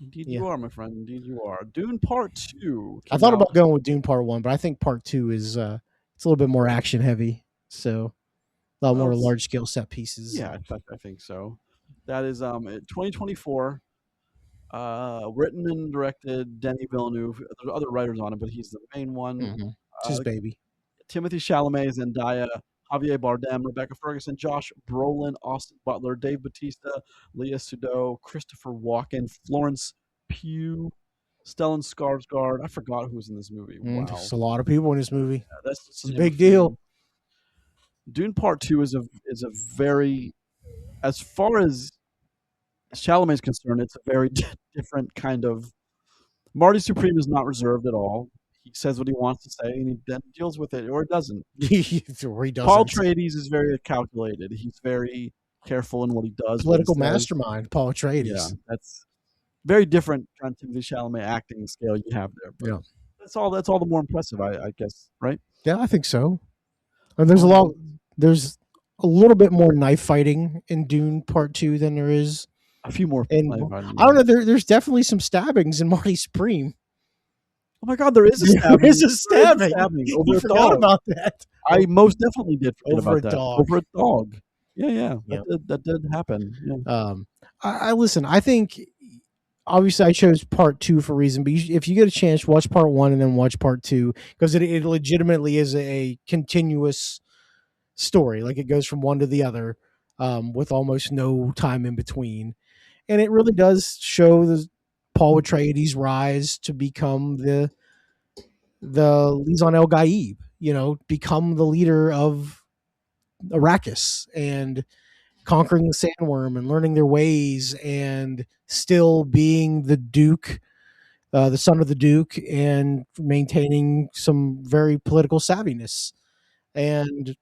Speaker 1: Indeed you are, my friend. Indeed you are. Dune Part 2.
Speaker 2: I thought about going with Dune Part 1, but I think Part 2 is it's a little bit more action heavy. So a lot more large scale set pieces.
Speaker 1: Yeah, I think so. That is 2024. Written and directed Denis Villeneuve. There's other writers on it, but he's the main one.
Speaker 2: Mm-hmm. It's his baby.
Speaker 1: Timothée Chalamet, Zendaya, Javier Bardem, Rebecca Ferguson, Josh Brolin, Austin Butler, Dave Bautista, Leah Sudol, Christopher Walken, Florence Pugh, Stellan Skarsgård. I forgot who was in this movie. Wow.
Speaker 2: There's a lot of people in this movie.
Speaker 1: Yeah, that's
Speaker 2: a big deal.
Speaker 1: Dune Part 2 is a very, as far as Chalamet is concerned, it's a very different kind of. Marty Supreme is not reserved at all. He says what he wants to say, and he then deals with it, or it doesn't.
Speaker 2: Or he doesn't.
Speaker 1: Paul Atreides is very calculated. He's very careful in what he does.
Speaker 2: Political mastermind, Paul Atreides.
Speaker 1: Yeah, that's very different kind of Timothée Chalamet acting scale you have there. But
Speaker 2: yeah,
Speaker 1: that's all the more impressive, I guess, right?
Speaker 2: Yeah, I think so. And there's a little bit more knife fighting in Dune Part 2 than there is.
Speaker 1: A few more.
Speaker 2: I don't know. There's definitely some stabbings in Marty Supreme.
Speaker 1: Oh my God, there is a
Speaker 2: There
Speaker 1: stabbing.
Speaker 2: is a stabbing.
Speaker 1: Over
Speaker 2: You
Speaker 1: a
Speaker 2: forgot
Speaker 1: dog.
Speaker 2: about that.
Speaker 1: I most definitely did forget
Speaker 2: Over
Speaker 1: about
Speaker 2: a
Speaker 1: that.
Speaker 2: dog.
Speaker 1: Over a dog. Yeah.
Speaker 2: Yeah.
Speaker 1: That did happen. Yeah.
Speaker 2: I listen. I think obviously I chose part 2 for a reason, but if you get a chance, watch part 1 and then watch part 2 because it legitimately is a continuous story. Like it goes from one to the other, with almost no time in between, and it really does show the Paul Atreides' rise to become the Lisan El Gaib. Become the leader of Arrakis and conquering the sandworm and learning their ways and still being the Duke, the son of the Duke, and maintaining some very political savviness. And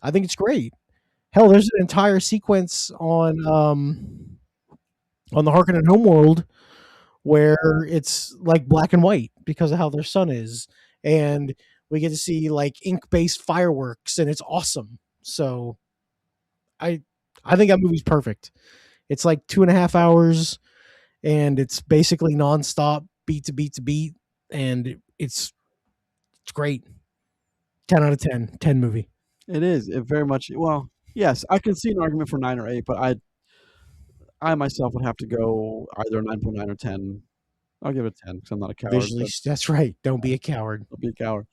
Speaker 2: I think it's great. Hell, there's an entire sequence on the Harkonnen homeworld where it's like black and white because of how their sun is, and we get to see like ink-based fireworks, and it's awesome. So I I think that movie's perfect. It's like 2.5 hours, and it's basically nonstop, beat to beat to beat, and it's great. 10 out of 10, 10 movie.
Speaker 1: It is. It very much. Well, yes, I can see an argument for 9 or 8, but I myself would have to go either 9.9 or 10. I'll give it 10 because I'm not a coward.
Speaker 2: Visually,
Speaker 1: But
Speaker 2: that's right. Don't be a coward.
Speaker 1: I'll be a coward.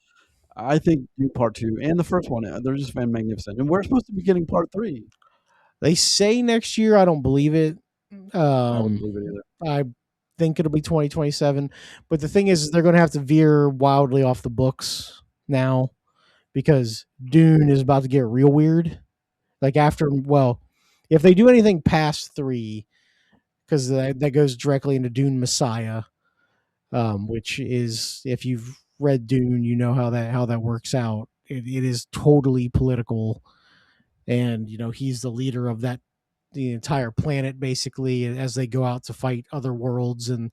Speaker 1: I think Dune Part 2 and the first one, they're just magnificent. And we're supposed to be getting Part 3.
Speaker 2: They say next year. I don't believe it.
Speaker 1: I wouldn't believe it either.
Speaker 2: I think it'll be 2027. But the thing is, they're going to have to veer wildly off the books now because Dune is about to get real weird. Like if they do anything past 3, because that goes directly into Dune Messiah, which is, if you've read Dune, you know how that works out. It is totally political, and he's the leader of the entire planet basically as they go out to fight other worlds. And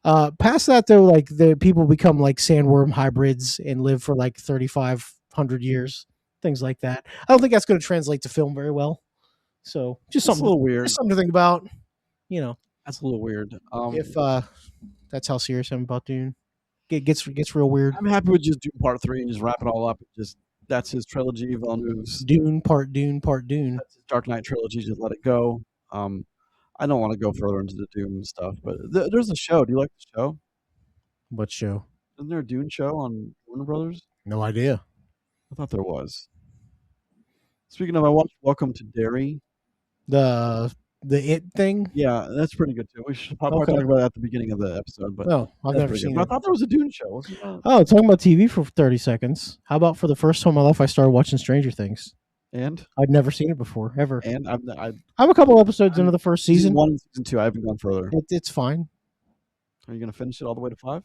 Speaker 2: past that though, like the people become like sandworm hybrids and live for like 3,500 years, things like that. I don't think that's going to translate to film very well. So just
Speaker 1: That's a little weird.
Speaker 2: just something to think about.
Speaker 1: That's a little weird.
Speaker 2: If that's how serious I'm about Dune. It gets real weird.
Speaker 1: I'm happy with just Dune Part 3 and just wrap it all up. That's his trilogy. Villeneuve's
Speaker 2: Dune part Dune.
Speaker 1: That's his Dark Knight trilogy. Just let it go. I don't want to go further into the Dune stuff, but there's a show. Do you like the show?
Speaker 2: What show?
Speaker 1: Isn't there a Dune show on Warner Brothers?
Speaker 2: No idea.
Speaker 1: I thought there was. Speaking of, I watched Welcome to Derry.
Speaker 2: The It thing?
Speaker 1: Yeah, that's pretty good too. We should probably talk about that at the beginning of the episode. But
Speaker 2: no, I've never seen
Speaker 1: it.
Speaker 2: it.
Speaker 1: I thought there was a Dune show. Wasn't that?
Speaker 2: Oh, talking about TV for 30 seconds. How about for the first time in my life, I started watching Stranger Things.
Speaker 1: And
Speaker 2: I'd never seen it before, ever.
Speaker 1: And
Speaker 2: I'm a couple episodes into the first season.
Speaker 1: 1 and season 2. I haven't gone further.
Speaker 2: It's fine.
Speaker 1: Are you going to finish it all the way to 5?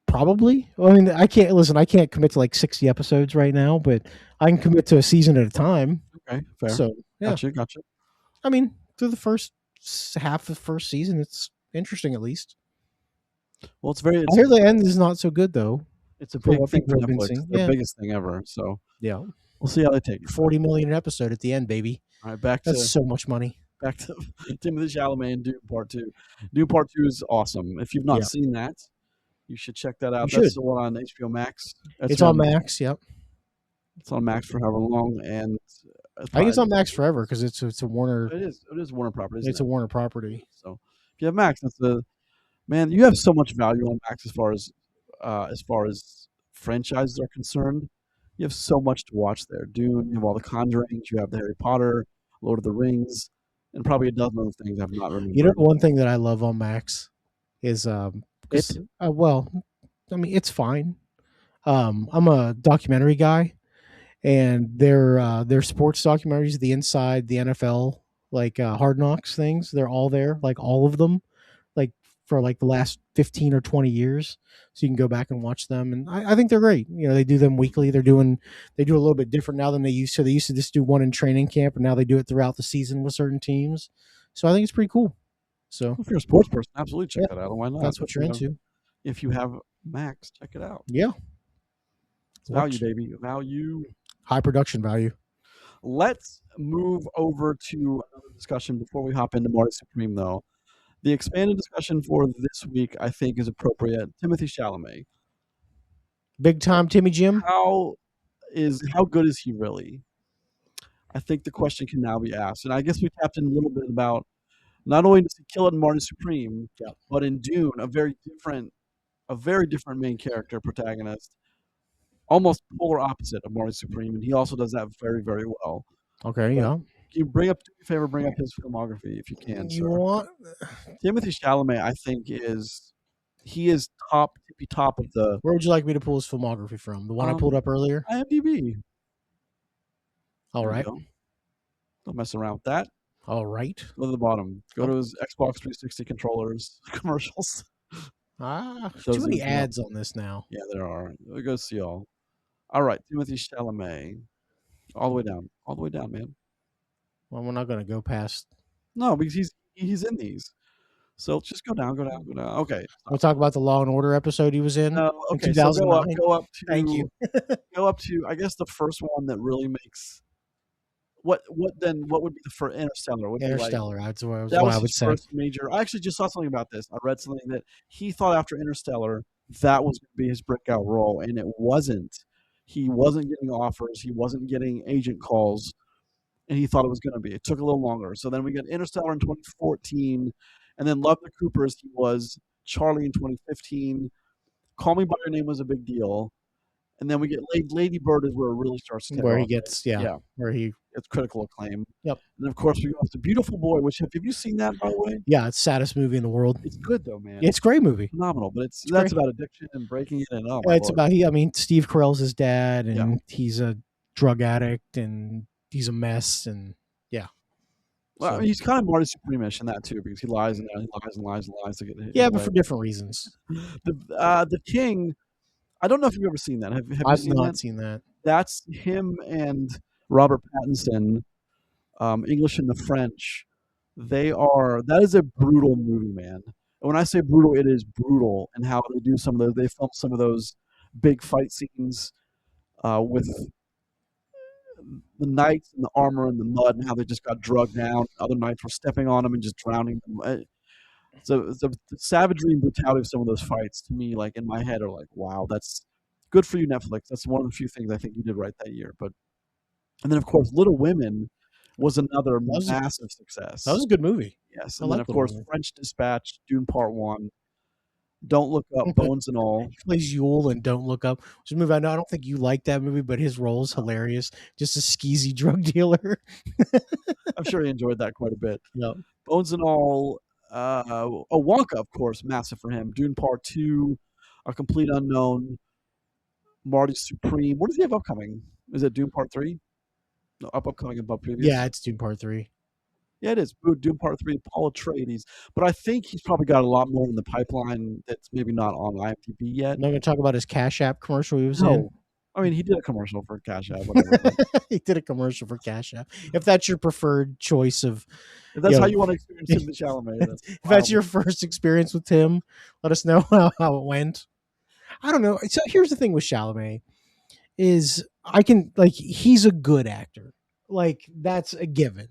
Speaker 2: Probably. Well, I mean, I can't commit to like 60 episodes right now, but I can commit to a season at a time.
Speaker 1: Okay, fair.
Speaker 2: So, yeah.
Speaker 1: Gotcha.
Speaker 2: I mean, through the first half of the first season, it's interesting at least.
Speaker 1: Well,
Speaker 2: I hear the end is not so good though.
Speaker 1: It's a big thing for Netflix. It's the
Speaker 2: Yeah.
Speaker 1: biggest thing ever. So
Speaker 2: Yeah,
Speaker 1: we'll see how they take it.
Speaker 2: 40 million an episode at the end, baby.
Speaker 1: All right,
Speaker 2: That's so much money.
Speaker 1: back to Timothée Chalamet and Dune Part 2. Dune Part 2 is awesome. If you've not seen that, you should check that out. That's the one on HBO Max.
Speaker 2: It's on Max. Yep.
Speaker 1: It's on Max for however long, and
Speaker 2: I think it's on Max forever because it's a Warner.
Speaker 1: It is Warner property.
Speaker 2: It's a Warner property.
Speaker 1: So if you have Max, man. You have so much value on Max as far as franchises are concerned. You have so much to watch there. Dune, you have all the Conjurings, you have the Harry Potter, Lord of the Rings, and probably a dozen other things I've not remembered.
Speaker 2: One thing that I love on Max is well, I mean, it's fine. I'm a documentary guy, and their sports documentaries, the Inside, the NFL, like Hard Knocks things, they're all there, like all of them, like for like the last 15 or 20 years. So you can go back and watch them, and I think they're great. They do them weekly. They do a little bit different now than they used to. They used to just do one in training camp, and now they do it throughout the season with certain teams. So I think it's pretty cool. So
Speaker 1: if you're a sports person, absolutely check that out. Why not?
Speaker 2: That's what you're into.
Speaker 1: If you have Max, check it out.
Speaker 2: Yeah.
Speaker 1: It's value, baby. Value.
Speaker 2: High production value.
Speaker 1: Let's move over to another discussion before we hop into Marty Supreme, though. The expanded discussion for this week, I think, is appropriate. Timothée Chalamet.
Speaker 2: Big time Timmy Jim.
Speaker 1: How good is he really? I think the question can now be asked. And I guess we tapped in a little bit about not only does he kill it in Marty Supreme,
Speaker 2: Yep.
Speaker 1: but in Dune, a very different main character protagonist, almost polar opposite of Marty Supreme, and he also does that very, very well.
Speaker 2: Okay,
Speaker 1: But
Speaker 2: yeah.
Speaker 1: can you do me a favor, bring up his filmography if you can,
Speaker 2: You
Speaker 1: sir.
Speaker 2: want
Speaker 1: Timothée Chalamet, I think, he is tippy top of the
Speaker 2: where would you like me to pull his filmography from? The one I pulled up earlier?
Speaker 1: IMDb.
Speaker 2: All
Speaker 1: There we
Speaker 2: right.
Speaker 1: go. Don't mess around with that.
Speaker 2: All right.
Speaker 1: Go to the bottom. Go
Speaker 2: Oh.
Speaker 1: to his Xbox 360 controllers commercials.
Speaker 2: Too many ads on this now.
Speaker 1: Yeah, there are. Go see all. All right, Timothée Chalamet. All the way down. All the way down, man.
Speaker 2: Well, we're not going to go past.
Speaker 1: No, because he's in these. So just go down, go down, go down. Okay.
Speaker 2: We'll talk about the Law and Order episode he was in.
Speaker 1: No,
Speaker 2: in
Speaker 1: okay. So
Speaker 2: 2009.
Speaker 1: go up to.
Speaker 2: Thank you.
Speaker 1: Go up to. I guess the first one that really makes. What would be the first Interstellar? Would
Speaker 2: Interstellar.
Speaker 1: Be like,
Speaker 2: that's what
Speaker 1: that was
Speaker 2: I would
Speaker 1: his
Speaker 2: say.
Speaker 1: first major. I actually just saw something about this. I read something that he thought after Interstellar that was going to be his breakout role, and it wasn't. He wasn't getting offers. He wasn't getting agent calls, and he thought it was going to be. It took a little longer. So then we got Interstellar in 2014, and then Love the Coopers. He was Charlie in 2015. Call Me by Your Name was a big deal, and then we get Lady Bird is where it really starts to take
Speaker 2: Where he
Speaker 1: off.
Speaker 2: gets where he
Speaker 1: It's critical acclaim.
Speaker 2: Yep.
Speaker 1: And of course we go up to Beautiful Boy, which have you seen that, by the way?
Speaker 2: Yeah, it's saddest movie in the world.
Speaker 1: It's good though, man.
Speaker 2: It's a great movie.
Speaker 1: Phenomenal, but that's
Speaker 2: great.
Speaker 1: about addiction and breaking it and
Speaker 2: It's about Steve Carell's his dad, and he's a drug addict, and he's a mess, and
Speaker 1: well, he's kind of Marty Supreme-ish in that too, because he lies and lies to get hit.
Speaker 2: Yeah, but for different reasons.
Speaker 1: The King, I don't know if you've ever seen that. Have you
Speaker 2: I've
Speaker 1: seen that?
Speaker 2: I've not seen that.
Speaker 1: That's him and Robert Pattinson, English and the French. That is a brutal movie, man. And when I say brutal, it is brutal, and how they do they film some of those big fight scenes with the knights and the armor and the mud, and how they just got drugged down. Other knights were stepping on them and just drowning them. So the savagery and brutality of some of those fights, to me, like in my head, are like, wow, that's good for you, Netflix. That's one of the few things I think you did right that year. And then of course, Little Women was another massive success.
Speaker 2: That was a good movie.
Speaker 1: Yes, and then of course, French Dispatch, Dune Part 1, Don't Look Up, Bones and All.
Speaker 2: He plays Yule and Don't Look Up. Which is a movie I know I don't think you like that movie, but his role is hilarious. Just a skeezy drug dealer.
Speaker 1: I'm sure he enjoyed that quite a bit.
Speaker 2: Yep.
Speaker 1: Bones and All. Wonka, of course, massive for him. Dune Part 2, A Complete Unknown, Marty Supreme. What does he have upcoming? Is it Dune Part 3? No, upcoming above previous.
Speaker 2: Yeah, it's Dune Part 3.
Speaker 1: Yeah, it is. Dune Part 3, Paul Atreides. But I think he's probably got a lot more in the pipeline that's maybe not on IMDb yet.
Speaker 2: I'm not going to talk about his Cash App commercial he was in.
Speaker 1: I mean, he did a commercial for Cash App. Whatever.
Speaker 2: He did a commercial for Cash App. If that's your preferred choice of...
Speaker 1: If that's how you want to experience Timothée Chalamet.
Speaker 2: If that's your first experience with Tim, let us know how it went. I don't know. So here's the thing with Chalamet is he's a good actor. Like, that's a given.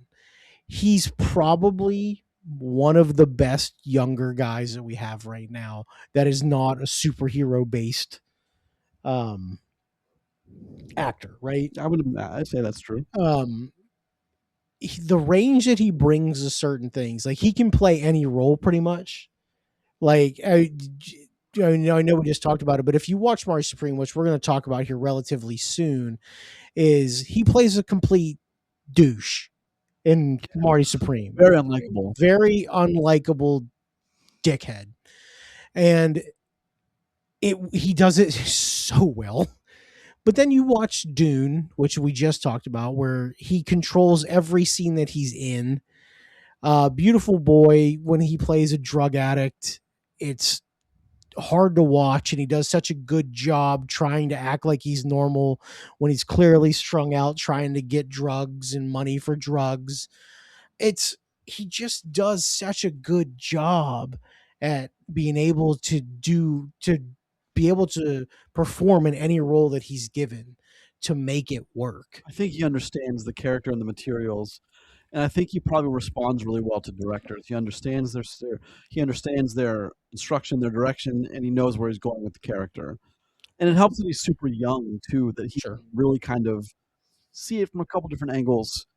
Speaker 2: He's probably one of the best younger guys that we have right now that is not a superhero based actor, right?
Speaker 1: I'd say that's true.
Speaker 2: The range that he brings to certain things, like he can play any role pretty much. Like I know we just talked about it, but if you watch Marty Supreme, which we're going to talk about here relatively soon, is he plays a complete douche in Marty Supreme.
Speaker 1: Very unlikable.
Speaker 2: Very unlikable dickhead. And he does it so well. But then you watch Dune, which we just talked about, where he controls every scene that he's in. Beautiful Boy, when he plays a drug addict, it's hard to watch, and he does such a good job trying to act like he's normal when he's clearly strung out trying to get drugs and money for drugs. He just does such a good job at being able to be able to perform in any role that he's given to make it work.
Speaker 1: I think he understands the character and the materials, and I think he probably responds really well to directors. He understands their instruction, their direction, and he knows where he's going with the character. And it helps that he's super young too, that he
Speaker 2: Sure.
Speaker 1: can really kind of see it from a couple different angles.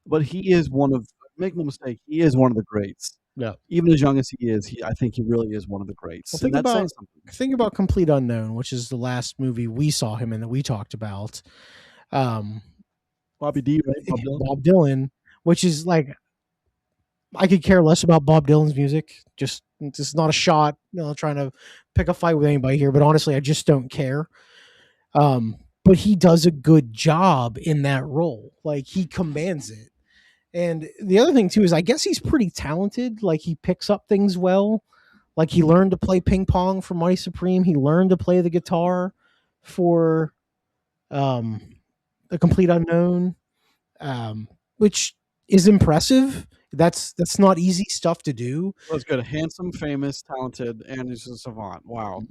Speaker 1: But he is one of make no mistake, he is one of the greats.
Speaker 2: Yeah.
Speaker 1: Even as young as he is, I think he really is one of the greats,
Speaker 2: Well,
Speaker 1: and that's saying something.
Speaker 2: think about Complete Unknown, which is the last movie we saw him in that we talked about.
Speaker 1: Bobby D, right?
Speaker 2: Bob Dylan, which is like, I could care less about Bob Dylan's music. Just not a shot, trying to pick a fight with anybody here, but honestly, I just don't care. But he does a good job in that role. Like, he commands it. And the other thing too is, I guess he's pretty talented. Like, he picks up things well. Like, he learned to play ping pong for Marty Supreme. He learned to play the guitar for The Complete Unknown, which is impressive. That's not easy stuff to do.
Speaker 1: That's good. Handsome, famous, talented, and he's a savant. Wow.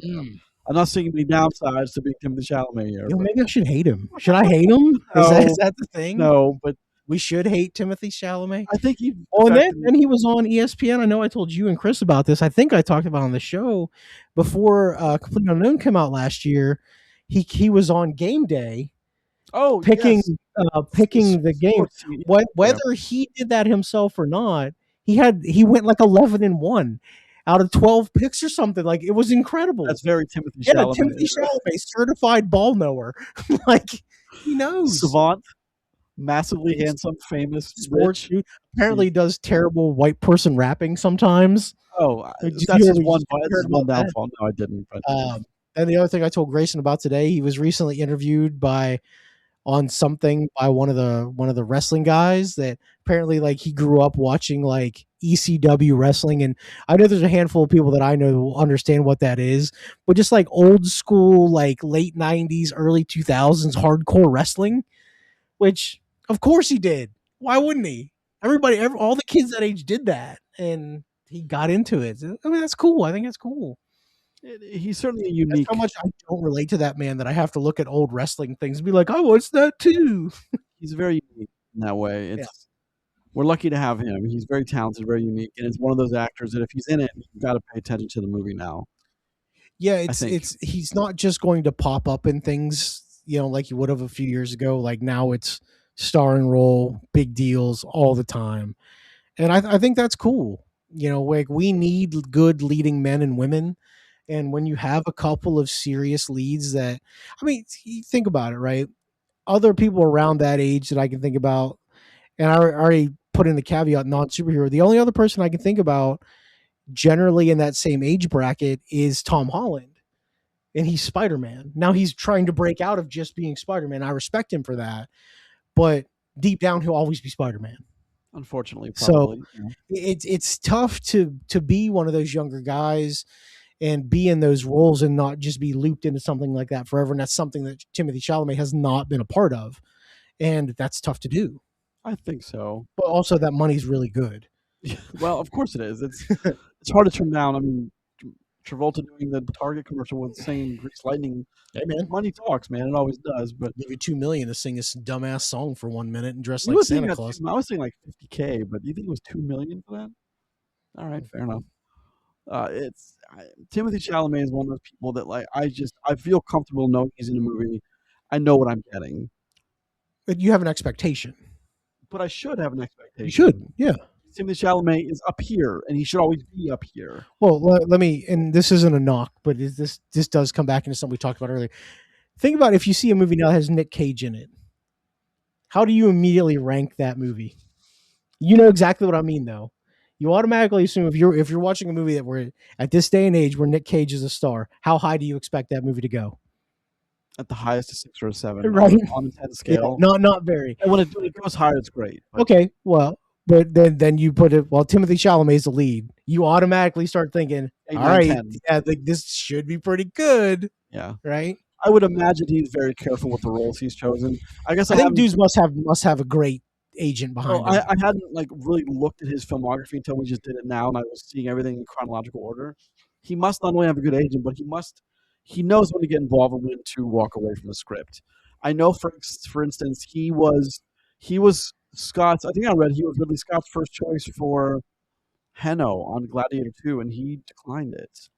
Speaker 1: I'm not seeing any downsides to being Timothée Chalamet here.
Speaker 2: Maybe I should hate him. Should I hate him?
Speaker 1: No.
Speaker 2: Is that the thing?
Speaker 1: No, but
Speaker 2: we should hate Timothée Chalamet.
Speaker 1: I think he.
Speaker 2: Oh, and then he was on ESPN. I know I told you and Chris about this. I think I talked about it on the show before Complete Unknown came out last year. He was on Game Day.
Speaker 1: Oh,
Speaker 2: picking
Speaker 1: yes.
Speaker 2: Picking the game. Whether he did that himself or not, he went like 11-1 out of 12 picks or something. Like, it was incredible.
Speaker 1: That's very Timothée Chalamet.
Speaker 2: Yeah, Timothée Chalamet, certified ball knower. Like, he knows.
Speaker 1: Savant, massively handsome, famous,
Speaker 2: sports. Apparently does terrible white person rapping sometimes.
Speaker 1: Oh, that's his one downfall. No, I didn't. But.
Speaker 2: And the other thing I told Grayson about today, he was recently interviewed on something by one of the wrestling guys that apparently, like, he grew up watching like ECW wrestling, and I know there's a handful of people that I know will understand what that is, but just like old school, like late 90s, early 2000s hardcore wrestling, which of course he did. Why wouldn't he? All the kids that age did that, and he got into it. I mean, that's cool. I think that's cool.
Speaker 1: He's certainly a unique.
Speaker 2: That's how much I don't relate to that man that I have to look at old wrestling things and be like, "Oh, what's that too?"
Speaker 1: He's very unique in that way. We're lucky to have him. He's very talented, very unique, and it's one of those actors that if he's in it, you've got to pay attention to the movie now.
Speaker 2: Yeah, he's not just going to pop up in things, like you would have a few years ago. Like, now it's star and role, big deals all the time, and I think that's cool. Like, we need good leading men and women. And when you have a couple of serious leads that, I mean, you think about it, right? Other people around that age that I can think about, and I already put in the caveat, non-superhero. The only other person I can think about generally in that same age bracket is Tom Holland. And he's Spider-Man. Now he's trying to break out of just being Spider-Man. I respect him for that. But deep down, he'll always be Spider-Man.
Speaker 1: Unfortunately, probably.
Speaker 2: So it's tough to be one of those younger guys and be in those roles and not just be looped into something like that forever. And that's something that Timothée Chalamet has not been a part of. And that's tough to do.
Speaker 1: I think so.
Speaker 2: But also, that money's really good.
Speaker 1: Well, of course it is. It's hard to turn down. I mean, Travolta doing the Target commercial with singing Grease Lightning.
Speaker 2: Hey, man.
Speaker 1: Money talks, man. It always does. But
Speaker 2: give you $2 million to sing this dumbass song for 1 minute and dress like Santa Claus.
Speaker 1: I was saying like $50K, but do you think it was $2 million for that? All right, fair enough. Timothée Chalamet is one of those people that, like, I feel comfortable knowing he's in a movie. I know what I'm getting.
Speaker 2: But you have an expectation.
Speaker 1: But I should have an expectation.
Speaker 2: You should, yeah.
Speaker 1: Timothée Chalamet is up here, and he should always be up here.
Speaker 2: Well, let me, and this isn't a knock, but this does come back into something we talked about earlier. Think about if you see a movie now that has Nick Cage in it. How do you immediately rank that movie? You know exactly what I mean, though. You automatically assume if you're watching a movie that we're at this day and age where Nick Cage is a star, how high do you expect that movie to go?
Speaker 1: At the highest, a 6 or a 7,
Speaker 2: right?
Speaker 1: On a 10 scale.
Speaker 2: Yeah, not very.
Speaker 1: And when it goes higher, it's great.
Speaker 2: But. Okay, well, but then you put it. Well, Timothée Chalamet is the lead. You automatically start thinking,
Speaker 1: 8,
Speaker 2: all
Speaker 1: 9,
Speaker 2: right,
Speaker 1: 10.
Speaker 2: yeah, this should be pretty good.
Speaker 1: Yeah,
Speaker 2: right.
Speaker 1: I would imagine he's very careful with the roles he's chosen. I think
Speaker 2: dudes must have a great agent behind him.
Speaker 1: I hadn't really looked at his filmography until we just did it now, and I was seeing everything in chronological order. He must not only have a good agent, but he knows when to get involved and when to walk away from the script. I know, for instance, he was Scott's. I think I read he was Ridley Scott's first choice for Heno on Gladiator 2, and he declined it.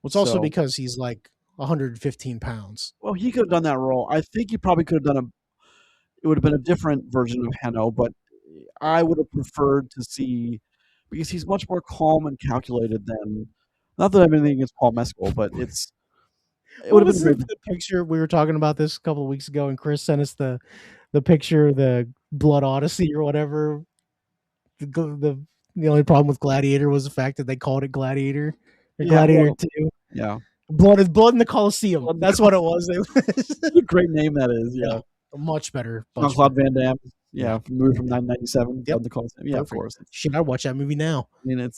Speaker 2: Well, it's also
Speaker 1: So,
Speaker 2: because he's like 115 pounds.
Speaker 1: well, he could have done that role. I think he probably could have done a. It would have been a different version of Heno, but I would have preferred to see because he's much more calm and calculated than. Not that I have anything against Paul Mescal, but it would
Speaker 2: What
Speaker 1: have been
Speaker 2: was
Speaker 1: a great.
Speaker 2: the picture we were talking about this a couple of weeks ago, and Chris sent us the picture of the Blood Odyssey or whatever. The only problem with Gladiator was the fact that they called it Gladiator or
Speaker 1: Yeah,
Speaker 2: Gladiator
Speaker 1: well,
Speaker 2: 2.
Speaker 1: yeah.
Speaker 2: Blood in the Coliseum. That's what it was.
Speaker 1: What a great name that is.
Speaker 2: Yeah,
Speaker 1: Yeah,
Speaker 2: much better.
Speaker 1: Jean
Speaker 2: Much
Speaker 1: Claude
Speaker 2: better.
Speaker 1: Van Damme. Yeah,
Speaker 2: Yeah.
Speaker 1: movie from 1997.
Speaker 2: Yep.
Speaker 1: The Coliseum. Yeah, of
Speaker 2: Perfect.
Speaker 1: course.
Speaker 2: Shit, I'd watch that movie now.
Speaker 1: I mean, it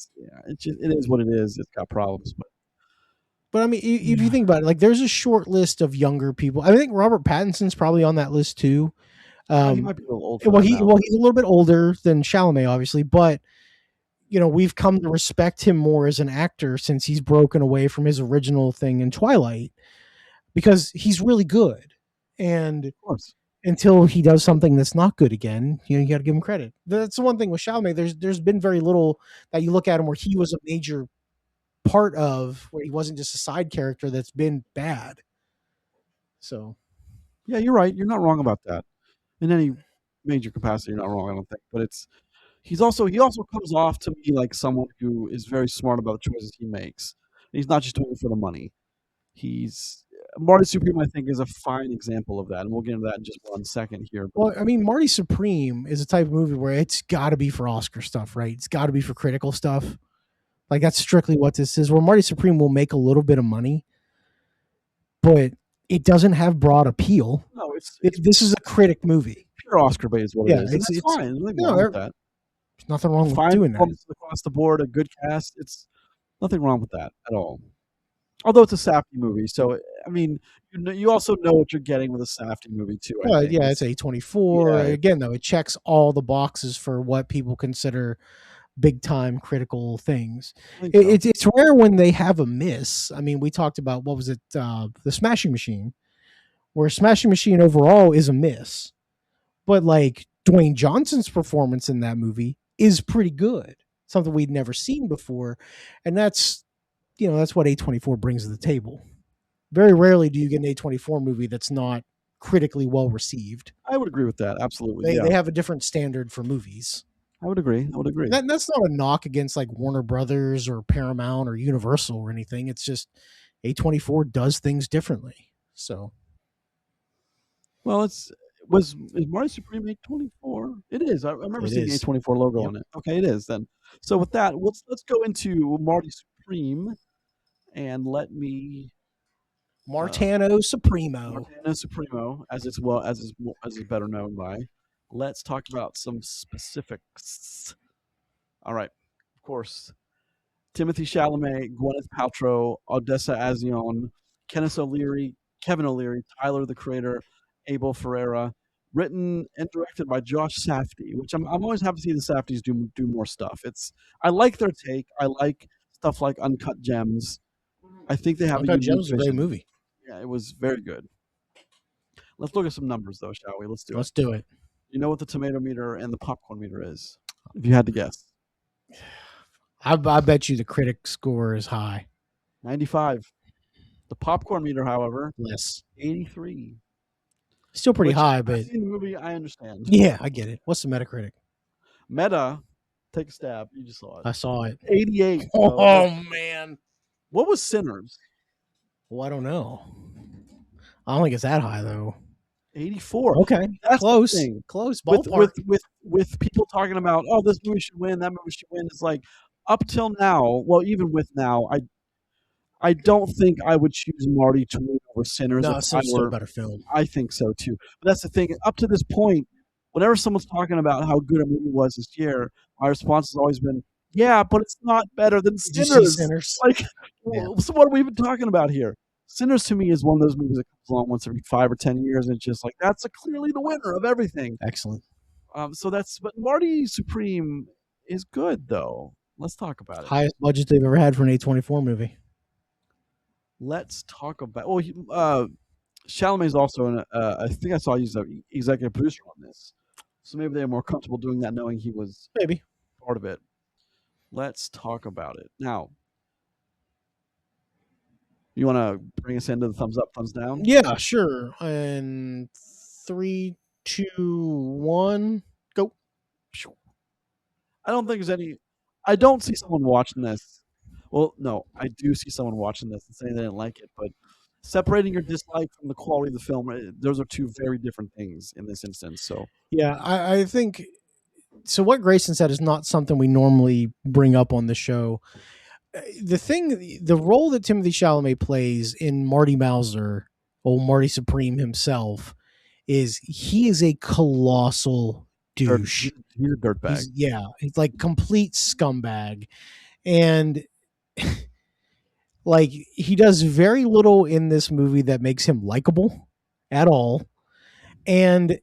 Speaker 1: is what it is. It's got problems, but
Speaker 2: But I mean, if you
Speaker 1: yeah.
Speaker 2: think about it, like there's a short list of younger people. I think Robert Pattinson's probably on that list too.
Speaker 1: He might be a little old for
Speaker 2: Well,
Speaker 1: that now.
Speaker 2: he's a little bit older than Chalamet, obviously, but we've come to respect him more as an actor since he's broken away from his original thing in Twilight because he's really good. And
Speaker 1: Of course.
Speaker 2: until he does something that's not good again, you got to give him credit. That's the one thing with Chalamet. There's been very little that you look at him where he was a major part of, where he wasn't just a side character that's been bad. So
Speaker 1: Yeah, you're right. You're not wrong about that. In any major capacity, you're not wrong. I don't think. But he also comes off to me like someone who is very smart about the choices he makes. He's not just doing it for the money. He's Marty Supreme, I think, is a fine example of that, and we'll get into that in just 1 second here.
Speaker 2: well, I mean, Marty Supreme is a type of movie where it's got to be for Oscar stuff, right? It's got to be for critical stuff. Like that's strictly what this is. Where Marty Supreme will make a little bit of money, but it doesn't have broad appeal.
Speaker 1: No,
Speaker 2: This is a critic movie.
Speaker 1: pure Oscar bait is what
Speaker 2: Yeah,
Speaker 1: it is. And that's fine. There's nothing wrong with that.
Speaker 2: There's nothing wrong with
Speaker 1: Fine
Speaker 2: doing that.
Speaker 1: performances across the board, a good cast. It's nothing wrong with that at all. Although it's a Safdie movie, so I mean, you also know what you're getting with a Safdie movie too. I think.
Speaker 2: Yeah, it's A24.
Speaker 1: Yeah.
Speaker 2: Again, though, it checks all the boxes for what people consider big time critical things.
Speaker 1: I think so.
Speaker 2: It's rare when they have a miss. I mean, we talked about what was it, the Smashing Machine, where Smashing Machine overall is a miss, but like Dwayne Johnson's performance in that movie is pretty good, something we'd never seen before, and that's what A24 brings to the table. Very rarely do you get an A24 movie that's not critically well received.
Speaker 1: I would agree with that. Absolutely.
Speaker 2: They have a different standard for movies.
Speaker 1: I would agree.
Speaker 2: That's not a knock against like Warner Brothers or Paramount or Universal or anything. It's just A24 does things differently. So,
Speaker 1: Well, is Marty Supreme A24? It is. I remember seeing the
Speaker 2: is.
Speaker 1: A24 logo
Speaker 2: Yep.
Speaker 1: on it. Okay, it is then. So with that, let's go into Marty Supreme, and let me
Speaker 2: Martano Supremo.
Speaker 1: Martino Supremo, as is better known by. Let's talk about some specifics. All right, of course, Timothée Chalamet, Gwyneth Paltrow, Odessa Azion, Kevin O'Leary, Tyler the Creator, Abel Ferreira. Written and directed by Josh Safdie, which I'm always happy to see the Safdies do more stuff. I like their take. I like stuff like Uncut Gems. I think they have
Speaker 2: Uncut
Speaker 1: a unique
Speaker 2: Gems is a great
Speaker 1: vision.
Speaker 2: movie.
Speaker 1: Yeah, it was very good. Let's look at some numbers, though, shall we? Let's do
Speaker 2: it.
Speaker 1: You know what the tomato meter and the popcorn meter is, if you had to guess.
Speaker 2: I bet you the critic score is high.
Speaker 1: 95. The popcorn meter, however,
Speaker 2: Less.
Speaker 1: 83.
Speaker 2: Still pretty high, but
Speaker 1: I've seen the movie, I understand.
Speaker 2: yeah, I get it. What's the Metacritic?
Speaker 1: Meta, take a stab. You just saw it.
Speaker 2: I saw it.
Speaker 1: 88.
Speaker 2: Oh man.
Speaker 1: What was Sinners?
Speaker 2: Well, I don't know. I don't think it's that high though.
Speaker 1: 84.
Speaker 2: Okay,
Speaker 1: That's
Speaker 2: close.
Speaker 1: the thing.
Speaker 2: Close. Ballpark.
Speaker 1: With people talking about, oh, this movie should win, that movie should win. It's like up till now, well, even with now, I don't think I would choose Marty to win over Sinners.
Speaker 2: No,
Speaker 1: if
Speaker 2: it's
Speaker 1: I
Speaker 2: still
Speaker 1: were,
Speaker 2: a better film.
Speaker 1: I think so too. But that's the thing. Up to this point, whenever someone's talking about how good a movie was this year, my response has always been, "Yeah, but it's not better than
Speaker 2: Did you see
Speaker 1: Sinners."
Speaker 2: Sinners?
Speaker 1: Like,
Speaker 2: Yeah.
Speaker 1: so what are we even talking about here? Sinners to me is one of those movies that comes along once every 5 or 10 years, and it's just like that's clearly the winner of everything.
Speaker 2: Excellent.
Speaker 1: But Marty Supreme is good though. Let's talk about it.
Speaker 2: Highest budget they've ever had for an A24 movie.
Speaker 1: Let's talk about. Well, Chalamet is also I think I saw he's an executive producer on this. So maybe they're more comfortable doing that, knowing he was
Speaker 2: Maybe.
Speaker 1: part of it. Let's talk about it now. You want to bring us into the thumbs up, thumbs down?
Speaker 2: Yeah, sure. And 3, 2, 1, go.
Speaker 1: I don't think there's any. I don't see someone watching this. Well, no, I do see someone watching this and saying they didn't like it, but separating your dislike from the quality of the film, those are two very different things in this instance. So
Speaker 2: Yeah, I think so. What Grayson said is not something we normally bring up on the show. The role that Timothée Chalamet plays in Marty Mauser, or Marty Supreme himself, is he is a colossal douche.
Speaker 1: he's a dirtbag.
Speaker 2: He's like complete scumbag, and like he does very little in this movie that makes him likable at all, and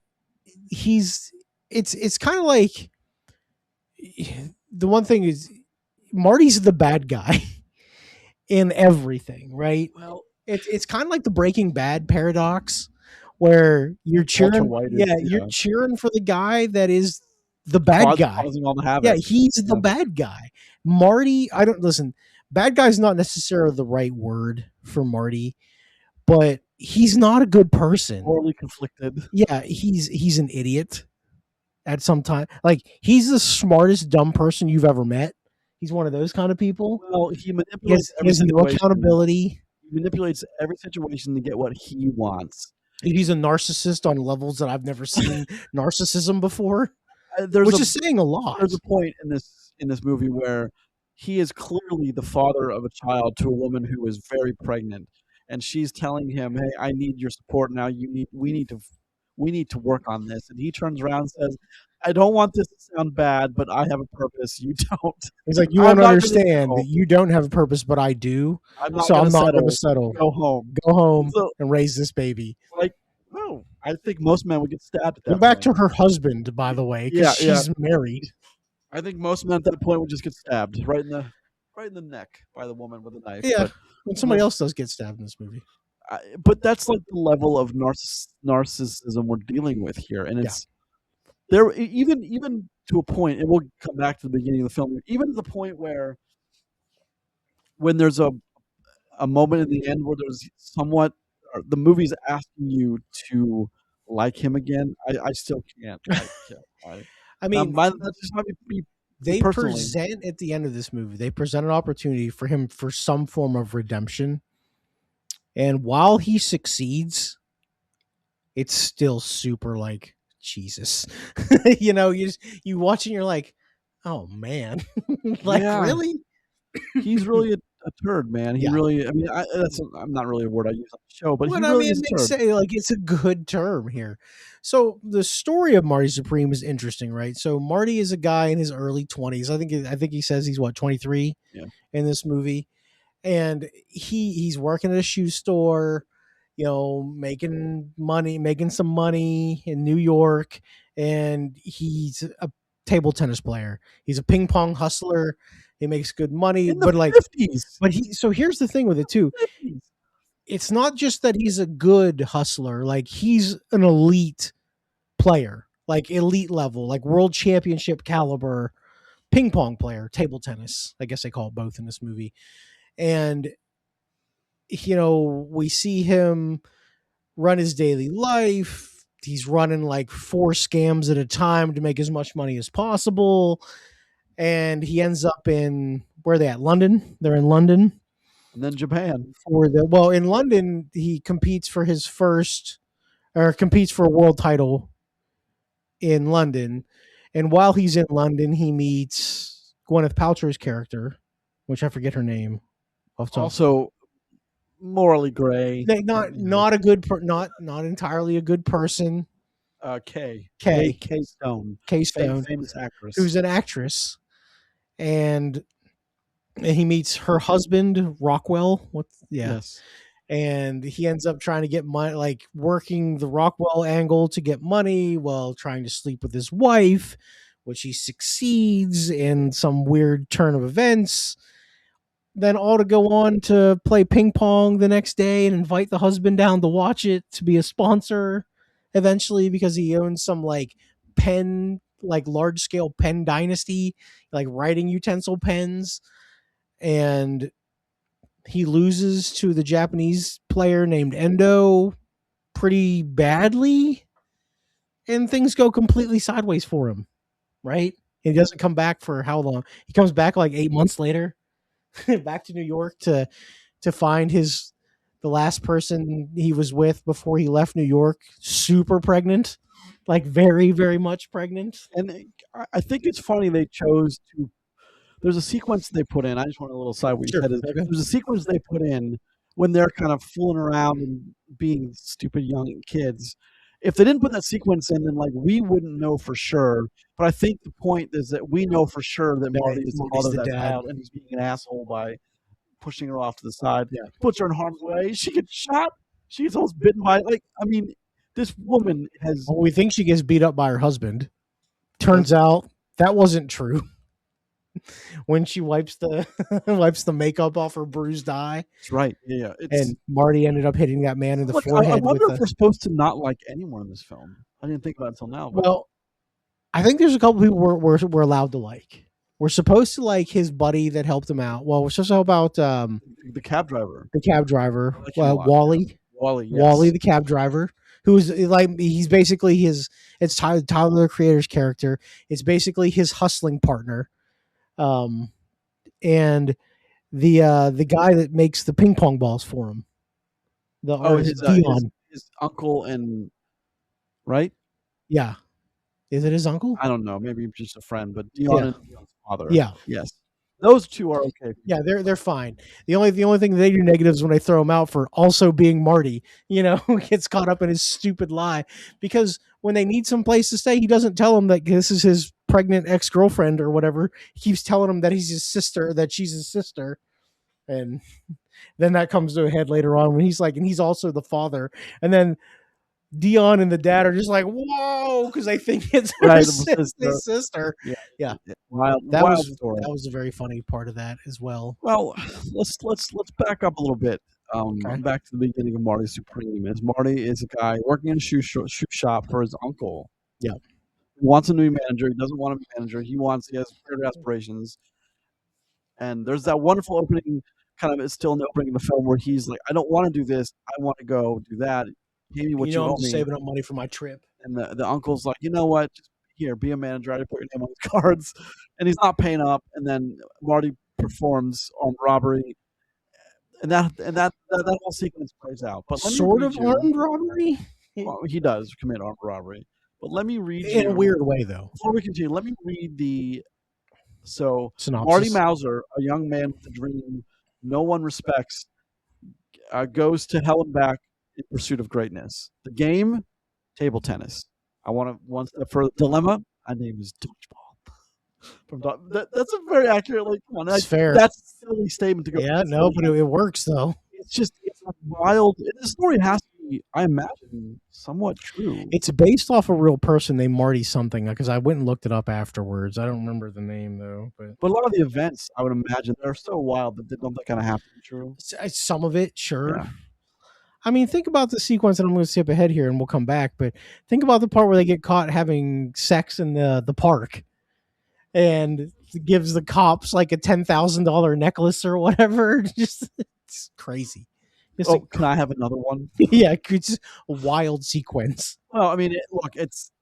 Speaker 2: it's kind of like the one thing is Marty's the bad guy in everything, right?
Speaker 1: Well,
Speaker 2: It's kind of like the Breaking Bad paradox where you're cheering, you're cheering for the guy that is the bad guy,
Speaker 1: causing all the havoc.
Speaker 2: Yeah, he's the bad guy. Marty, I don't listen. Bad guy's not necessarily the right word for Marty, but he's not a good person.
Speaker 1: Morally conflicted.
Speaker 2: Yeah, he's an idiot at some time. Like he's the smartest dumb person you've ever met. He's one of those kind of people.
Speaker 1: Well, he manipulates.
Speaker 2: He has no accountability.
Speaker 1: He manipulates every situation to get what he wants.
Speaker 2: He's a narcissist on levels that I've never seen narcissism before. Which is saying a lot.
Speaker 1: There's a point in this movie where he is clearly the father of a child to a woman who is very pregnant, and she's telling him, "Hey, I need your support now. We need to work on this." And he turns around and says, "I don't want this to sound bad, but I have a purpose. You don't."
Speaker 2: He's like, "You won't understand that you don't have a purpose, but I do. I'm not going to settle.
Speaker 1: Go home.
Speaker 2: Go home and raise this baby."
Speaker 1: Like, no, I think most men would get stabbed at that
Speaker 2: Go back to her husband, by the way, because she's married.
Speaker 1: I think most men at that point would just get stabbed right in the neck by the woman with a knife.
Speaker 2: Yeah, when somebody else does get stabbed in this movie.
Speaker 1: But that's like the level of narcissism we're dealing with here, and it's there even to a point. And we'll come back to the beginning of the film. Even to the point where when there's a moment in the end where there's somewhat the movie's asking you to like him again, I still can't.
Speaker 2: I mean,
Speaker 1: that's just might be
Speaker 2: they
Speaker 1: personally.
Speaker 2: present at the end of this movie, they present an opportunity for him for some form of redemption. And while he succeeds, it's still super like Jesus. You know, you watch and you're like, oh man, like really?
Speaker 1: He's really a turd, man. He really. I mean, I'm not really a word I use on the show, but he really is a turd.
Speaker 2: Like it's a good term here. So the story of Marty Supreme is interesting, right? So Marty is a guy in his early 20s. I think he says he's 23 in this movie, and he's working at a shoe store, you know, making some money in New York, and he's a table tennis player. He's a ping pong hustler. He makes good money, but like
Speaker 1: 50s.
Speaker 2: So here's the thing with it too. It's not just that he's a good hustler, like he's an elite player, like elite level, like world championship caliber ping pong player, table tennis. I guess they call it both in this movie. And you know, we see him run his daily life. He's running like 4 scams at a time to make as much money as possible. And he ends up in where are they at? London. They're in London.
Speaker 1: And then Japan.
Speaker 2: In London, he competes for a world title in London. And while he's in London, he meets Gwyneth Paltrow's character, which I forget her name.
Speaker 1: Also morally gray.
Speaker 2: Not a good not entirely a good person.
Speaker 1: K
Speaker 2: Stone,
Speaker 1: famous actress,
Speaker 2: who's an actress, and he meets her husband Rockwell.
Speaker 1: Yes.
Speaker 2: And he ends up trying to get money, like working the Rockwell angle to get money while trying to sleep with his wife, which he succeeds in some weird turn of events. Then all to go on to play ping pong the next day and invite the husband down to watch it to be a sponsor eventually, because he owns some like pen, like large scale pen dynasty, like writing utensil pens, and he loses to the Japanese player named Endo pretty badly, and things go completely sideways for him. Right? He doesn't come back for how long? He comes back like 8 months later, back to New York to find the last person he was with before he left New York super pregnant, like very very much pregnant.
Speaker 1: And I think it's funny they chose to. There's a sequence they put in. I just want a little side what you
Speaker 2: Sure.
Speaker 1: said. Is
Speaker 2: Okay.
Speaker 1: there's a sequence they put in when they're kind of fooling around and being stupid young kids. If they didn't put that sequence in, then like we wouldn't know for sure. But I think the point is that we know for sure that Marty is the
Speaker 2: Marty's
Speaker 1: father of
Speaker 2: the
Speaker 1: that
Speaker 2: dad.
Speaker 1: child, and he's being an asshole by pushing her off to the side.
Speaker 2: Yeah.
Speaker 1: Puts her in harm's way. She gets shot. She's almost bitten by I mean, this woman has.
Speaker 2: Well, we think she gets beat up by her husband. Turns out that wasn't true. When she wipes the wipes the makeup off her bruised eye,
Speaker 1: That's right. Yeah.
Speaker 2: and Marty ended up hitting that man in the
Speaker 1: Look, I
Speaker 2: forehead.
Speaker 1: wonder
Speaker 2: with
Speaker 1: if we're supposed to not like anyone in this film. I didn't think about it until now. But
Speaker 2: Well, I think there's a couple people we're allowed to like. We're supposed to like his buddy that helped him out. Well, we're supposed to know about
Speaker 1: the cab driver,
Speaker 2: the cab driver,
Speaker 1: I like him a lot,
Speaker 2: Wally.
Speaker 1: Wally, yes.
Speaker 2: Wally, the cab driver, who's like he's basically his. It's Tyler the Creator's character. It's basically his hustling partner, and the guy that makes the ping pong balls for him. The artist Dion.
Speaker 1: His uncle and right?
Speaker 2: Yeah, is it his uncle?
Speaker 1: I don't know. Maybe just a friend, but Dion and Dion's father.
Speaker 2: Yeah.
Speaker 1: Yes. Those two are okay.
Speaker 2: Yeah, they're fine. The only thing they do negatives when they throw him out for also being Marty, who gets caught up in his stupid lie. Because when they need some place to stay, he doesn't tell them that this is his pregnant ex-girlfriend or whatever. He keeps telling them that he's his sister, that she's his sister. And then that comes to a head later on when he's like, and he's also the father. And then Dion and the dad are just like, whoa, because they think it's his sister. Yeah.
Speaker 1: Wild story.
Speaker 2: That was a very funny part of that as well.
Speaker 1: Well, let's back up a little bit.
Speaker 2: Okay.
Speaker 1: Back to the beginning of Marty Supreme. As Marty is a guy working in a shoe shop for his uncle.
Speaker 2: Yeah.
Speaker 1: He wants a new manager. He doesn't want a manager. He has greater aspirations. And there's that wonderful opening, kind of, it's still in the opening of the film where he's like, I don't want to do this. I want to go do that. Pay me what you owe
Speaker 2: I'm
Speaker 1: me.
Speaker 2: saving up money for my trip.
Speaker 1: And the uncle's like, you know what? Just here, be a manager. I put your name on the cards. And he's not paying up. And then Marty performs armed robbery. And that whole sequence plays out. But
Speaker 2: sort of armed robbery?
Speaker 1: Well, he does commit armed robbery. But let me read
Speaker 2: in a weird way, though.
Speaker 1: Before we continue, let me read the synopsis. Marty Mauser, a young man with a dream no one respects, goes to hell and back in pursuit of greatness. The game, table tennis. I want to one step further. Dilemma, my name is Dodgeball. That's a very accurate.
Speaker 2: It's fair.
Speaker 1: That's a silly statement to go.
Speaker 2: Yeah, no, but it works though.
Speaker 1: It's a wild. The story has to be, I imagine, somewhat true.
Speaker 2: It's based off a real person named Marty something, because I went and looked it up afterwards. I don't remember the name though,
Speaker 1: but a lot of the events, I would imagine, they're so wild that they don't kind of have to be true.
Speaker 2: Some of it, sure.
Speaker 1: Yeah.
Speaker 2: I mean, think about the sequence, and I'm going to skip ahead here, and we'll come back. But think about the part where they get caught having sex in the park, and gives the cops like a $10,000 necklace or whatever. Just it's crazy.
Speaker 1: Can I have another one?
Speaker 2: Yeah, it's a wild sequence.
Speaker 1: Well, I mean, it's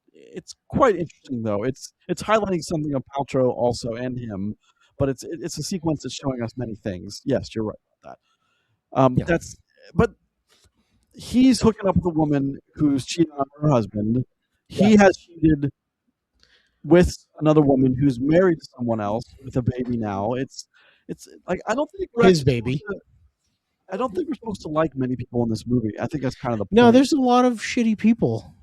Speaker 1: quite interesting though. It's highlighting something of Paltrow also and him, but it's a sequence that's showing us many things. Yes, you're right about that. But he's hooking up with a woman who's cheating on her husband. He has cheated with another woman who's married to someone else with a baby now. It's like, I don't think
Speaker 2: his baby.
Speaker 1: I don't think we're supposed to like many people in this movie. I think that's kind of the point.
Speaker 2: No, there's a lot of shitty people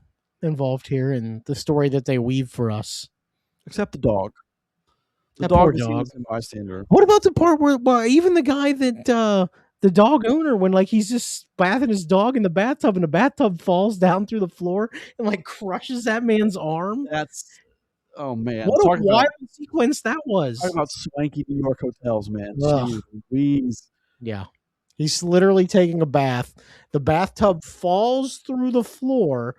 Speaker 2: involved here in the story that they weave for us.
Speaker 1: Except the dog. The
Speaker 2: dog
Speaker 1: is a bystander.
Speaker 2: What about the part where even the guy that the dog owner, when like he's just bathing his dog in the bathtub and the bathtub falls down through the floor and like crushes that man's arm?
Speaker 1: Oh man.
Speaker 2: What a wild sequence that was.
Speaker 1: Talking about swanky New York hotels, man. Jeez Louise.
Speaker 2: Yeah. He's literally taking a bath. The bathtub falls through the floor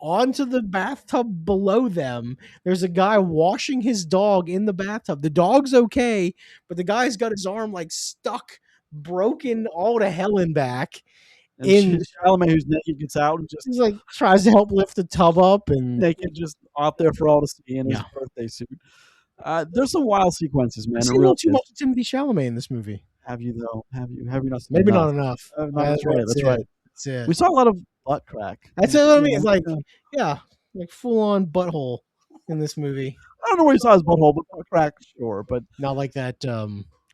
Speaker 2: onto the bathtub below them. There's a guy washing his dog in the bathtub. The dog's okay, but the guy's got his arm like stuck, broken all to hell and back.
Speaker 1: And
Speaker 2: In
Speaker 1: Chalamet, who's naked, gets out and just
Speaker 2: he's like tries to help lift the tub up, and
Speaker 1: naked, just out there for all to see in his
Speaker 2: yeah,
Speaker 1: birthday suit. There's some wild sequences, man.
Speaker 2: I
Speaker 1: It
Speaker 2: see a
Speaker 1: really
Speaker 2: little too
Speaker 1: is.
Speaker 2: much of Timothée Chalamet in this movie.
Speaker 1: Have you though? Have you not seen
Speaker 2: Maybe
Speaker 1: enough?
Speaker 2: not enough.
Speaker 1: No, that's right.
Speaker 2: That's
Speaker 1: That's
Speaker 2: it.
Speaker 1: right.
Speaker 2: That's it.
Speaker 1: We saw a lot of butt crack.
Speaker 2: That's what I mean.
Speaker 1: You
Speaker 2: It's
Speaker 1: know,
Speaker 2: like,
Speaker 1: yeah.
Speaker 2: yeah, like full on butthole in this movie.
Speaker 1: I don't know where he saw his butthole, but butt crack, sure. But
Speaker 2: Not like that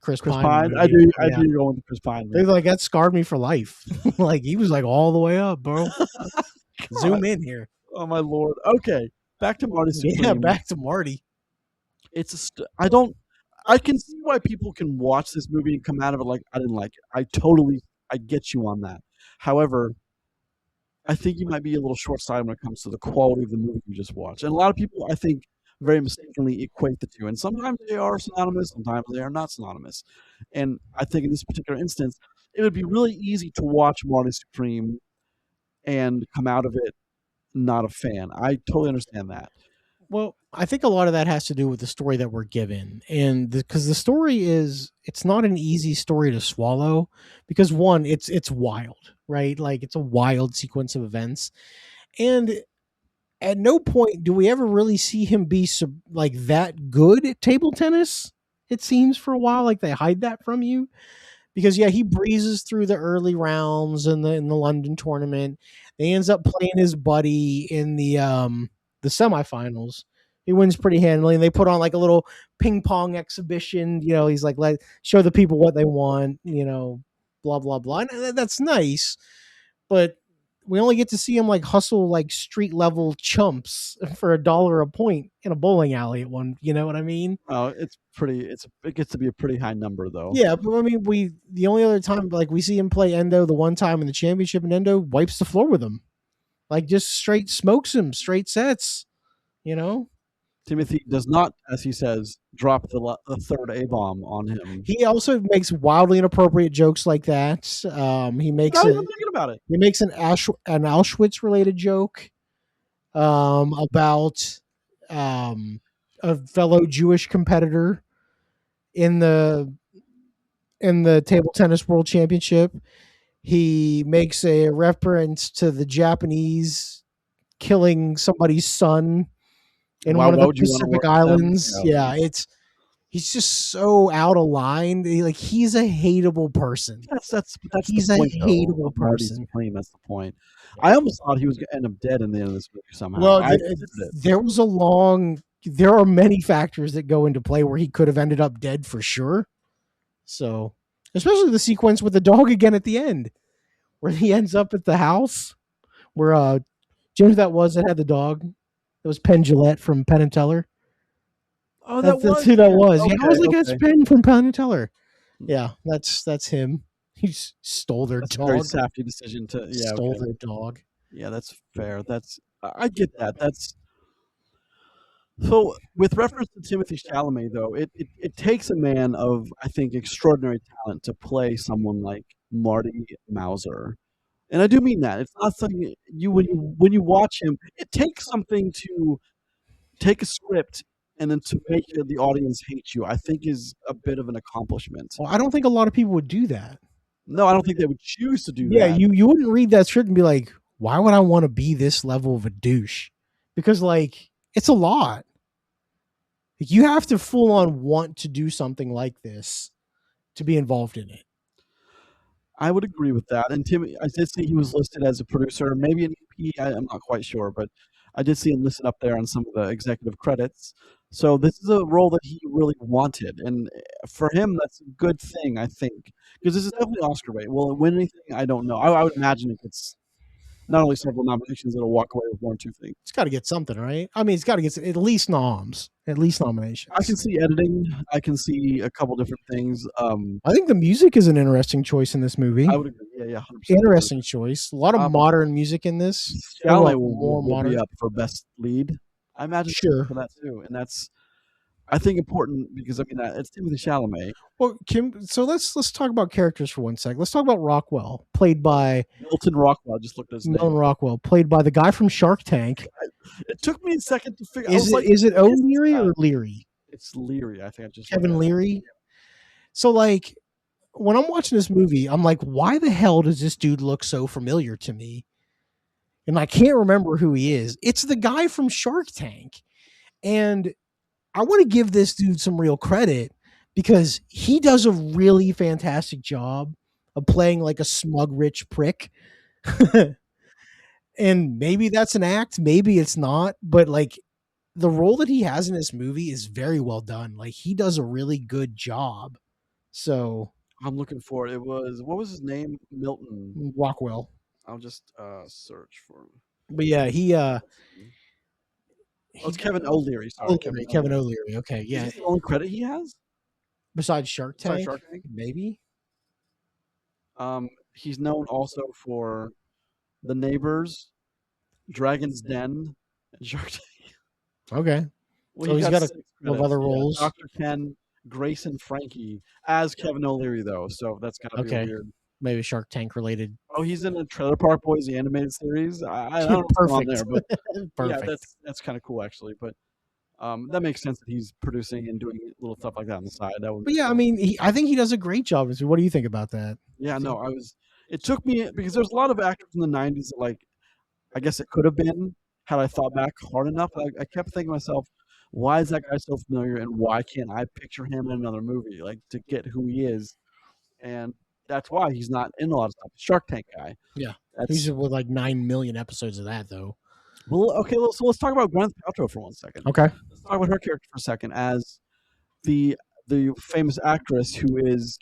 Speaker 2: Chris
Speaker 1: Chris
Speaker 2: Pine.
Speaker 1: Pine,
Speaker 2: movie.
Speaker 1: I do
Speaker 2: Yeah.
Speaker 1: go with the Chris Pine.
Speaker 2: They're like, that scarred me for life. Like he was like all the way up, bro. Zoom in here.
Speaker 1: Oh my lord. Okay, back to Marty Supreme.
Speaker 2: Yeah, back to Marty.
Speaker 1: It's I don't. I can see why people can watch this movie and come out of it like I didn't like it. I get you on that. However, I think you might be a little short-sighted when it comes to the quality of the movie you just watched. And a lot of people, I think, very mistakenly equate the two. And sometimes they are synonymous, sometimes they are not synonymous. And I think in this particular instance, it would be really easy to watch Marty Supreme and come out of it not a fan. I totally understand that.
Speaker 2: Well, I think a lot of that has to do with the story that we're given, and because the story it's not an easy story to swallow, because one, it's wild, right? Like it's a wild sequence of events, and at no point do we ever really see him be like that good at table tennis. It seems for a while like they hide that from you, because yeah, he breezes through the early rounds in the London tournament. He ends up playing his buddy in the semifinals. He wins pretty handily, and they put on like a little ping pong exhibition. You know, he's like, let show the people what they want. You know, blah blah blah. And that's nice, but we only get to see him like hustle like street level chumps for $1 a point in a bowling alley at one. You know what I mean?
Speaker 1: Oh, it's pretty. It gets to be a pretty high number though.
Speaker 2: Yeah, but I mean, the only other time like we see him play Endo the one time in the championship, and Endo wipes the floor with him, like just straight smokes him, straight sets. You know,
Speaker 1: Timothy does not, as he says, drop the third A bomb on him.
Speaker 2: he also makes wildly inappropriate jokes like that. He makes
Speaker 1: Not even thinking about it.
Speaker 2: he makes an Auschwitz related joke about a fellow Jewish competitor in the table tennis world championship. He makes a reference to the Japanese killing somebody's son in one of the Pacific Islands. Yeah, he's just so out of line. He's a hateable person.
Speaker 1: That's
Speaker 2: he's
Speaker 1: the point,
Speaker 2: a hateable person.
Speaker 1: Supreme, that's the point. I almost thought he was going to end up dead in the end of this movie somehow.
Speaker 2: Well, there are many factors that go into play where he could have ended up dead for sure. So, especially the sequence with the dog again at the end, where he ends up at the house where James that had the dog. It was Penn Jillette from Penn and Teller.
Speaker 1: Oh,
Speaker 2: that's who that was.
Speaker 1: Okay,
Speaker 2: yeah, I was like, that's Penn from Penn and Teller. Yeah, that's him. He stole their
Speaker 1: that's
Speaker 2: dog.
Speaker 1: A very Safdie decision to
Speaker 2: stole their dog.
Speaker 1: Yeah, that's fair. I get that. That's so. With reference to Timothée Chalamet, though, it takes a man of, I think, extraordinary talent to play someone like Marty Mauser. And I do mean that. It's not something when you watch him, it takes something to take a script and then to make the audience hate you, I think is a bit of an accomplishment.
Speaker 2: Well, I don't think a lot of people would do that.
Speaker 1: No, I don't think they would choose to do that.
Speaker 2: Yeah, you wouldn't read that script and be like, why would I want to be this level of a douche? Because like it's a lot. You have to full on want to do something like this to be involved in it.
Speaker 1: I would agree with that. And Tim, I did see he was listed as a producer, maybe an EP. I'm not quite sure, but I did see him listed up there on some of the executive credits. So this is a role that he really wanted, and for him, that's a good thing, I think, because this is definitely Oscar bait. Will it win anything? I don't know. I would imagine it gets not only several nominations, it'll walk away with one or two things.
Speaker 2: It's got to get something, right? I mean, it's got to get at least noms, at least nominations.
Speaker 1: I can see editing. I can see a couple different things.
Speaker 2: I think the music is an interesting choice in this movie.
Speaker 1: I would agree. Yeah, 100%.
Speaker 2: Interesting choice. A lot of modern music in this.
Speaker 1: Chalamet will be up for best lead. I imagine
Speaker 2: sure
Speaker 1: for that too, and that's. I think important because I mean it's Timothée Chalamet.
Speaker 2: Well, Kim. So let's talk about characters for 1 sec. Let's talk about Rockwell, played by
Speaker 1: Milton Rockwell. I just looked at his name.
Speaker 2: Milton Rockwell, played by the guy from Shark Tank.
Speaker 1: It took me a second to figure.
Speaker 2: Is it O'Leary or Leary?
Speaker 1: It's Leary. I think I just
Speaker 2: Kevin Leary. So like when I'm watching this movie, I'm like, why the hell does this dude look so familiar to me? And I can't remember who he is. It's the guy from Shark Tank. And I want to give this dude some real credit because he does a really fantastic job of playing like a smug rich prick. And maybe that's an act, maybe it's not, but like the role that he has in this movie is very well done. Like he does a really good job. So
Speaker 1: I'm looking for it. It was what was his name? Milton
Speaker 2: Rockwell.
Speaker 1: I'll just search for him.
Speaker 2: But yeah,
Speaker 1: it's Kevin O'Leary. Sorry,
Speaker 2: Kevin O'Leary. Okay, yeah.
Speaker 1: Is this the only credit he has
Speaker 2: Besides Shark Tank?
Speaker 1: Maybe. He's known also for The Neighbors, Dragon's Den, and Shark Tank.
Speaker 2: Okay.
Speaker 1: Well,
Speaker 2: so he's got a couple of other roles.
Speaker 1: Dr. Ken, Grace, and Frankie as Kevin O'Leary, though. So that's gotta be weird.
Speaker 2: Maybe Shark Tank related.
Speaker 1: Oh, he's in the Trailer Park Boys, the animated series. I don't know what's going on there, but yeah, that's kind of cool actually. But that makes sense that he's producing and doing little stuff like that on the side. That would.
Speaker 2: But yeah, I mean, I think he does a great job. What do you think about that?
Speaker 1: Yeah, no, It took me because there's a lot of actors in the '90s that like, I guess it could have been had I thought back hard enough. I kept thinking to myself, why is that guy so familiar, and why can't I picture him in another movie like to get who he is? And that's why he's not in a lot of stuff. Shark Tank guy.
Speaker 2: Yeah, he's with like 9 million episodes of that though.
Speaker 1: Well, okay, so let's talk about Gwyneth Paltrow for 1 second.
Speaker 2: Okay,
Speaker 1: let's talk about her character for a second as the famous actress who is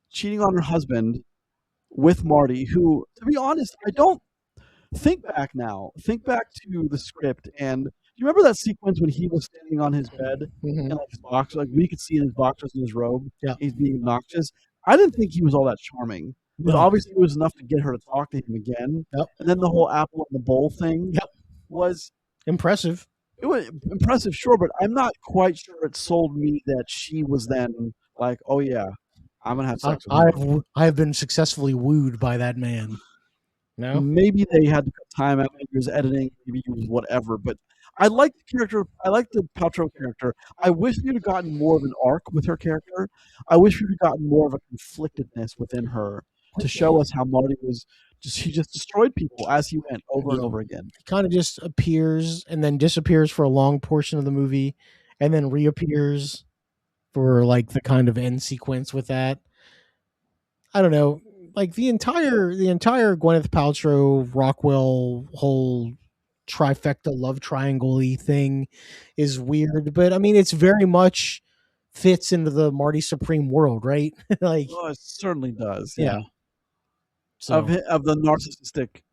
Speaker 1: cheating on her husband with Marty. Who, to be honest, I don't think back now. Think back to the script, and you remember that sequence when he was standing on his bed in like his box, like we could see in his boxers and his robe.
Speaker 2: Yeah,
Speaker 1: he's being obnoxious. I didn't think he was all that charming, but obviously it was enough to get her to talk to him again.
Speaker 2: Yep.
Speaker 1: And then the whole apple in the bowl thing was
Speaker 2: impressive.
Speaker 1: It was impressive, sure, but I'm not quite sure it sold me that she was then like, oh yeah, I'm gonna have sex with him.
Speaker 2: I have been successfully wooed by that man. No,
Speaker 1: maybe they had to cut time out. Maybe it was editing. Maybe it was whatever. But I like the character. I like the Paltrow character. I wish we'd have gotten more of an arc with her character. I wish we'd have gotten more of a conflictedness within her to show us how Marty was. He just destroyed people as he went over and over again.
Speaker 2: He kind of just appears and then disappears for a long portion of the movie, and then reappears for like the kind of end sequence with that. I don't know. Like the entire Gwyneth Paltrow Rockwell whole trifecta love triangle-y thing is weird, but I mean it's very much fits into the Marty Supreme world, right? Like,
Speaker 1: oh, it certainly does.
Speaker 2: Yeah.
Speaker 1: So. Of the narcissistic,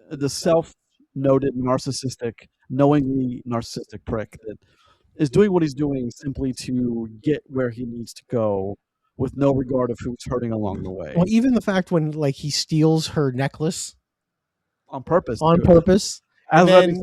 Speaker 1: the self-noted narcissistic, knowingly narcissistic prick that is doing what he's doing simply to get where he needs to go, with no regard of who's hurting along the way.
Speaker 2: Well, even the fact when like he steals her necklace
Speaker 1: on purpose,
Speaker 2: and then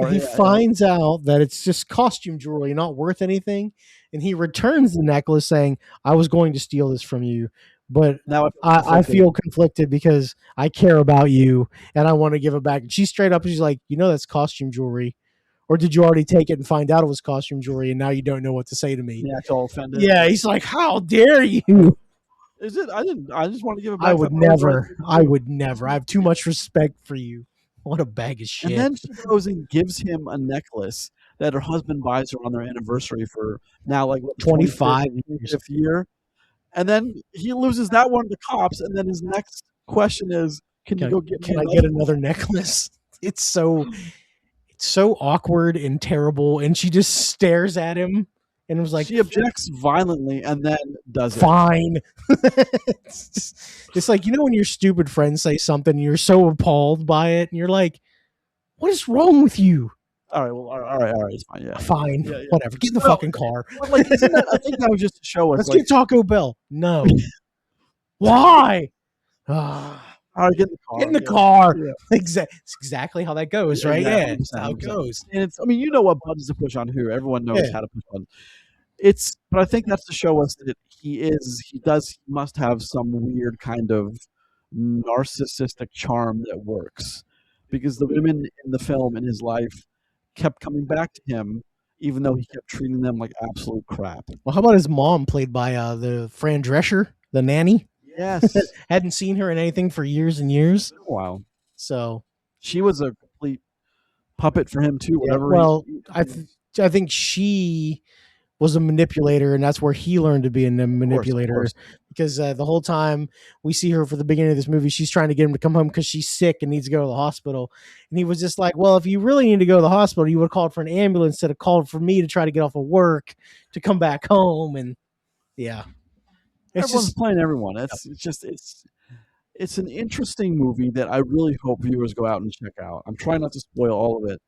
Speaker 2: he finds out that it's just costume jewelry, not worth anything, and he returns the necklace saying, "I was going to steal this from you, but now I feel conflicted because I care about you and I want to give it back." And she's straight up, she's like, "That's costume jewelry. Or did you already take it and find out it was costume jewelry and now you don't know what to say to me?"
Speaker 1: Yeah, it's all offended.
Speaker 2: Yeah, he's like, "How dare you?"
Speaker 1: Is it? I just want to give it back.
Speaker 2: I would never. I have too much respect for you. What a bag of shit.
Speaker 1: And then she goes and gives him a necklace that her husband buys her on their anniversary for now, like
Speaker 2: 25
Speaker 1: year. And then he loses that one to the cops. And then his next question is, Can I
Speaker 2: get another necklace? It's so awkward and terrible. And she just stares at him and was like,
Speaker 1: she objects violently and then does it.
Speaker 2: Fine. It's like, when your stupid friends say something and you're so appalled by it and you're like, what is wrong with you?
Speaker 1: All right, well, all right, it's fine. Yeah,
Speaker 2: fine, whatever. Get in the fucking car.
Speaker 1: Like, I think that was just to show us.
Speaker 2: Let's get Taco Bell. No. Why?
Speaker 1: All right, get in the
Speaker 2: Get
Speaker 1: car.
Speaker 2: in the
Speaker 1: Yeah.
Speaker 2: car.
Speaker 1: Yeah.
Speaker 2: It's exactly how that goes, right?
Speaker 1: Exactly.
Speaker 2: Yeah, that's how it
Speaker 1: 100%.
Speaker 2: goes.
Speaker 1: And it's, I mean, you know what buttons to push on who. Everyone knows
Speaker 2: Yeah.
Speaker 1: how to push buttons. But I think that's to show us that he must have some weird kind of narcissistic charm that works, because the women in the film in his life kept coming back to him, even though he kept treating them like absolute crap.
Speaker 2: Well, how about his mom, played by the Fran Drescher, the nanny?
Speaker 1: Yes.
Speaker 2: Hadn't seen her in anything for years and years.
Speaker 1: Wow.
Speaker 2: So
Speaker 1: She was a complete puppet for him too.
Speaker 2: yeah.
Speaker 1: Whatever.
Speaker 2: Well, I think she was a manipulator, and that's where he learned to be a manipulator.
Speaker 1: Course.
Speaker 2: Because the whole time we see her for the beginning of this movie, she's trying to get him to come home because she's sick and needs to go to the hospital. And he was just like, well, if you really need to go to the hospital, you would have called for an ambulance instead of called for me to try to get off of work to come back home. And yeah,
Speaker 1: Everyone's playing everyone. It's an interesting movie that I really hope viewers go out and check out. I'm trying not to spoil all of it,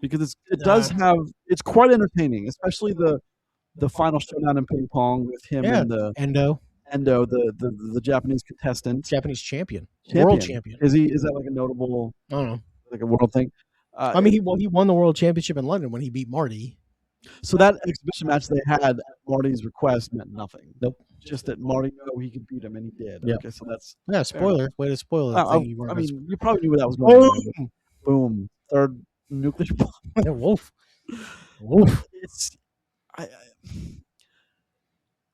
Speaker 1: because it's quite entertaining, especially the final showdown in ping pong with him and the
Speaker 2: Endo,
Speaker 1: the Japanese contestant,
Speaker 2: Japanese champion, world champion.
Speaker 1: Is that like a notable,
Speaker 2: I don't know,
Speaker 1: like a world thing?
Speaker 2: I mean, he won the world championship in London when he beat Marty.
Speaker 1: So that exhibition match they had at Marty's request meant nothing.
Speaker 2: Nope.
Speaker 1: Just that Marty knew he could beat him, and he did.
Speaker 2: Yep.
Speaker 1: Okay, so that's
Speaker 2: spoiler. Way to spoil it.
Speaker 1: I mean, you probably knew where that was going. Boom. Third nuclear bomb.
Speaker 2: Wolf.
Speaker 1: It's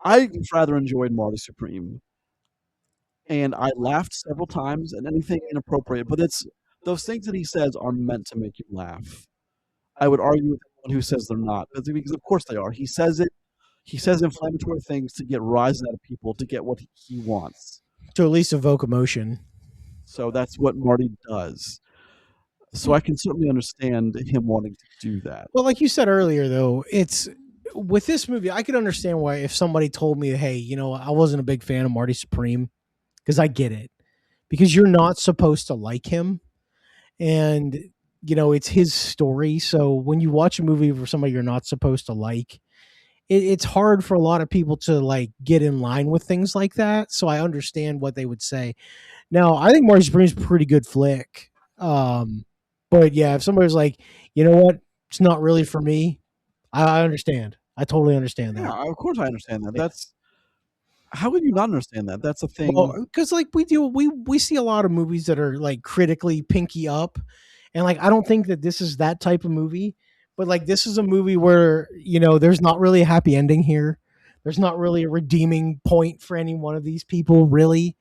Speaker 1: I rather enjoyed Marty Supreme, and I laughed several times at anything inappropriate. But it's those things that he says are meant to make you laugh. I would argue with anyone who says they're not, because of course they are. He says it. He says inflammatory things to get rise out of people, to get what he wants,
Speaker 2: to at least evoke emotion.
Speaker 1: So that's what Marty does. So I can certainly understand him wanting to do that.
Speaker 2: Well, like you said earlier, though, it's with this movie, I could understand why if somebody told me, hey, you know, I wasn't a big fan of Marty Supreme, because I get it, because you're not supposed to like him. And, you know, it's his story. So when you watch a movie for somebody you're not supposed to like, it's hard for a lot of people to like get in line with things like that. So I understand what they would say. Now, I think Marty Supreme's a pretty good flick. But yeah, if somebody's like, you know what, it's not really for me, I understand. I totally understand that.
Speaker 1: Yeah, of course I understand that. That's how would you not understand that? That's a thing.
Speaker 2: Because like we see a lot of movies that are like critically pinky up, and like I don't think that this is that type of movie. But like this is a movie where, you know, there's not really a happy ending here. There's not really a redeeming point for any one of these people, really.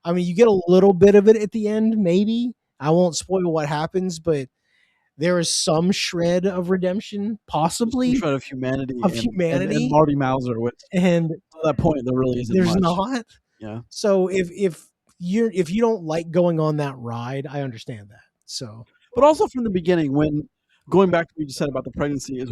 Speaker 2: I mean, you get a little bit of it at the end, maybe. I won't spoil what happens, but there is some shred of redemption, possibly.
Speaker 1: Some shred of humanity.
Speaker 2: And
Speaker 1: Marty Mauser. Which,
Speaker 2: and
Speaker 1: at that point, there really isn't
Speaker 2: there's
Speaker 1: much.
Speaker 2: not.
Speaker 1: Yeah.
Speaker 2: So if you don't like going on that ride, I understand that. So,
Speaker 1: but also from the beginning, when going back to what you just said about the pregnancy,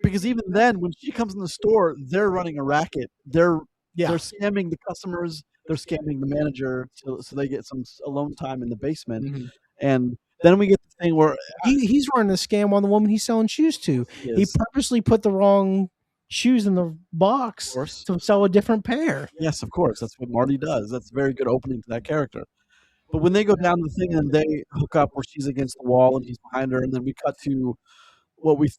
Speaker 1: because even then, when she comes in the store, they're running a racket. They're scamming the customers. They're scamming the manager so they get some alone time in the basement. Mm-hmm. And then we get the thing where
Speaker 2: he's running a scam on the woman he's selling shoes to. He purposely put the wrong shoes in the box to sell a different pair.
Speaker 1: Yes, of course. That's what Marty does. That's a very good opening to that character. But when they go down the thing and they hook up where she's against the wall and he's behind her, and then we cut to what we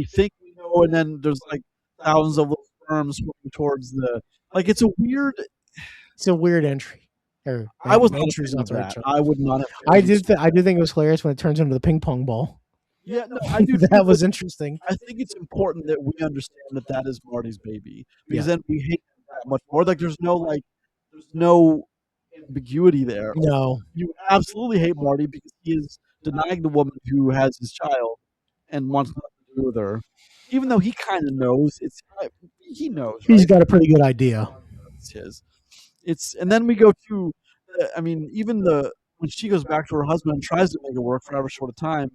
Speaker 1: think we know, and then there's like thousands of little sperms swimming towards the it's a weird
Speaker 2: entry.
Speaker 1: I was not a that. I would not have.
Speaker 2: I did think it was hilarious when it turns into the ping pong ball.
Speaker 1: Yeah, no, I do.
Speaker 2: That was interesting.
Speaker 1: I think it's important that we understand that is Marty's baby, because then we hate him that much more. Like there's no ambiguity there.
Speaker 2: No,
Speaker 1: you absolutely hate Marty because he is denying the woman who has his child and wants nothing to do with her, even though he kind of knows. He knows.
Speaker 2: He's got a pretty good idea.
Speaker 1: It's his. And then we go to, even when she goes back to her husband and tries to make it work for however short a time,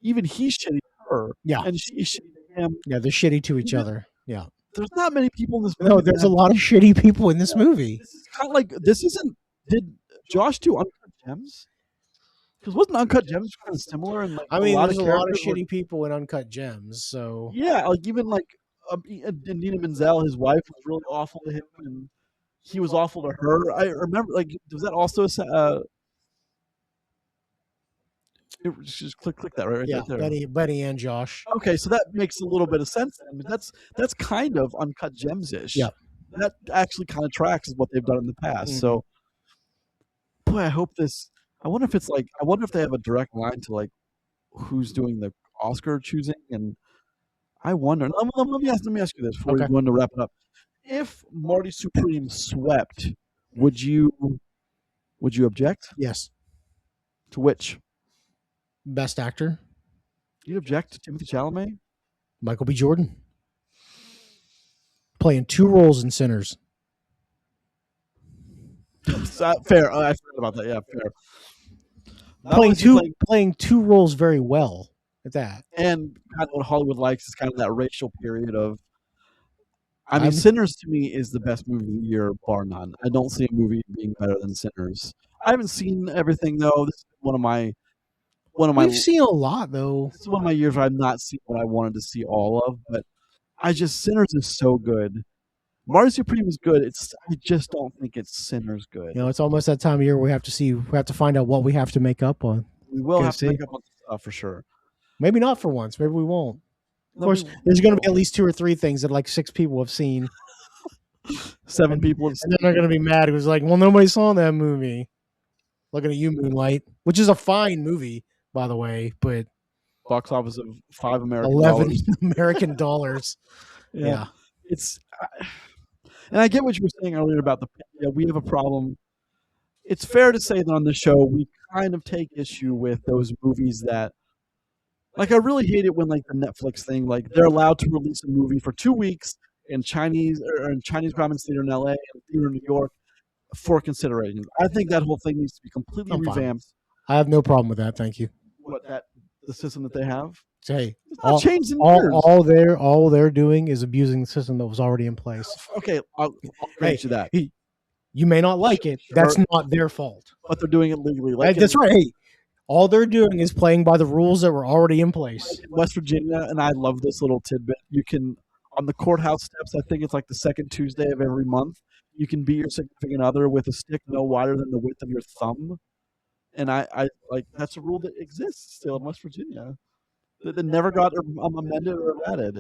Speaker 1: even he's shitty to her.
Speaker 2: Yeah.
Speaker 1: And she's shitty to him.
Speaker 2: Yeah, they're shitty to each other. Yeah.
Speaker 1: There's not many people in this movie.
Speaker 2: No, there's a lot of shitty people in this movie.
Speaker 1: This is kind of like, did Josh do Uncut Gems? Because wasn't Uncut Gems kind of similar? And
Speaker 2: there's a lot of shitty people in Uncut Gems. So
Speaker 1: yeah, even Idina Menzel, his wife, was really awful to him, and he was awful to her. I remember, like, was that also just click that right
Speaker 2: Yeah,
Speaker 1: there.
Speaker 2: Betty and Josh.
Speaker 1: Okay, so that makes a little bit of sense. I mean, that's kind of Uncut Gems ish.
Speaker 2: Yeah.
Speaker 1: That actually kind of tracks with what they've done in the past.
Speaker 2: Mhm.
Speaker 1: So, boy, I hope this. I wonder if it's like. I wonder if they have a direct line to like who's doing the Oscar choosing, and I wonder. Let me ask you this before we
Speaker 2: Okay.
Speaker 1: go into wrap it up. If Marty Supreme swept, would you object
Speaker 2: Yes.
Speaker 1: to which?
Speaker 2: Best actor,
Speaker 1: You'd object to Timothée Chalamet?
Speaker 2: Michael B. Jordan, playing 2 roles in Sinners.
Speaker 1: Fair. I forgot about that. Yeah, fair. Not only
Speaker 2: Playing 2 roles very well at that.
Speaker 1: And kind of what Hollywood likes is kind of that racial period of. I mean,
Speaker 2: I'm-
Speaker 1: Sinners to me is the best movie of the year, bar none. I don't see a movie being better than Sinners. I haven't seen everything though. This is one of my
Speaker 2: We've seen a lot though.
Speaker 1: this is one of my years where I've not seen what I wanted to see all of, but Sinners is so good. Marty Supreme is good. I just don't think it's Sinners good.
Speaker 2: You know, it's almost that time of year we have to find out what we have to make up on.
Speaker 1: We will
Speaker 2: Go
Speaker 1: have to
Speaker 2: see.
Speaker 1: make up on stuff for sure.
Speaker 2: Maybe not for once. Maybe we won't. Of
Speaker 1: No,
Speaker 2: course, there's going to be at least 2 or 3 things that like 6 people have seen,
Speaker 1: 7 people.
Speaker 2: and then they're going to be mad. It was like, well, nobody saw that movie. Looking at you, Moonlight, which is a fine movie, by the way, but
Speaker 1: Box office of $5 American
Speaker 2: 11
Speaker 1: dollars.
Speaker 2: American dollars. Yeah.
Speaker 1: It's, and I get what you were saying earlier about we have a problem. It's fair to say that on the show we kind of take issue with those movies that, like, I really hate it when like the Netflix thing, like they're allowed to release a movie for 2 weeks in Chinese Commons Theater in LA and Theater in New York for consideration. I think that whole thing needs to be completely
Speaker 2: I'm fine.
Speaker 1: revamped.
Speaker 2: I have no problem with that. Thank you.
Speaker 1: The system that they have?
Speaker 2: Hey,
Speaker 1: It's not changed in years.
Speaker 2: all they're doing is abusing the system that was already in place.
Speaker 1: Okay, I'll grant you that.
Speaker 2: You may not like it. That's not their fault.
Speaker 1: But they're doing it legally. Like
Speaker 2: That's right. Hey, all they're doing is playing by the rules that were already in place.
Speaker 1: in West Virginia, and I love this little tidbit. You can, on the courthouse steps, I think it's like the second Tuesday of every month, you can beat your significant other with a stick no wider than the width of your thumb. And I like that's a rule that exists still in West Virginia. That never got amended or added.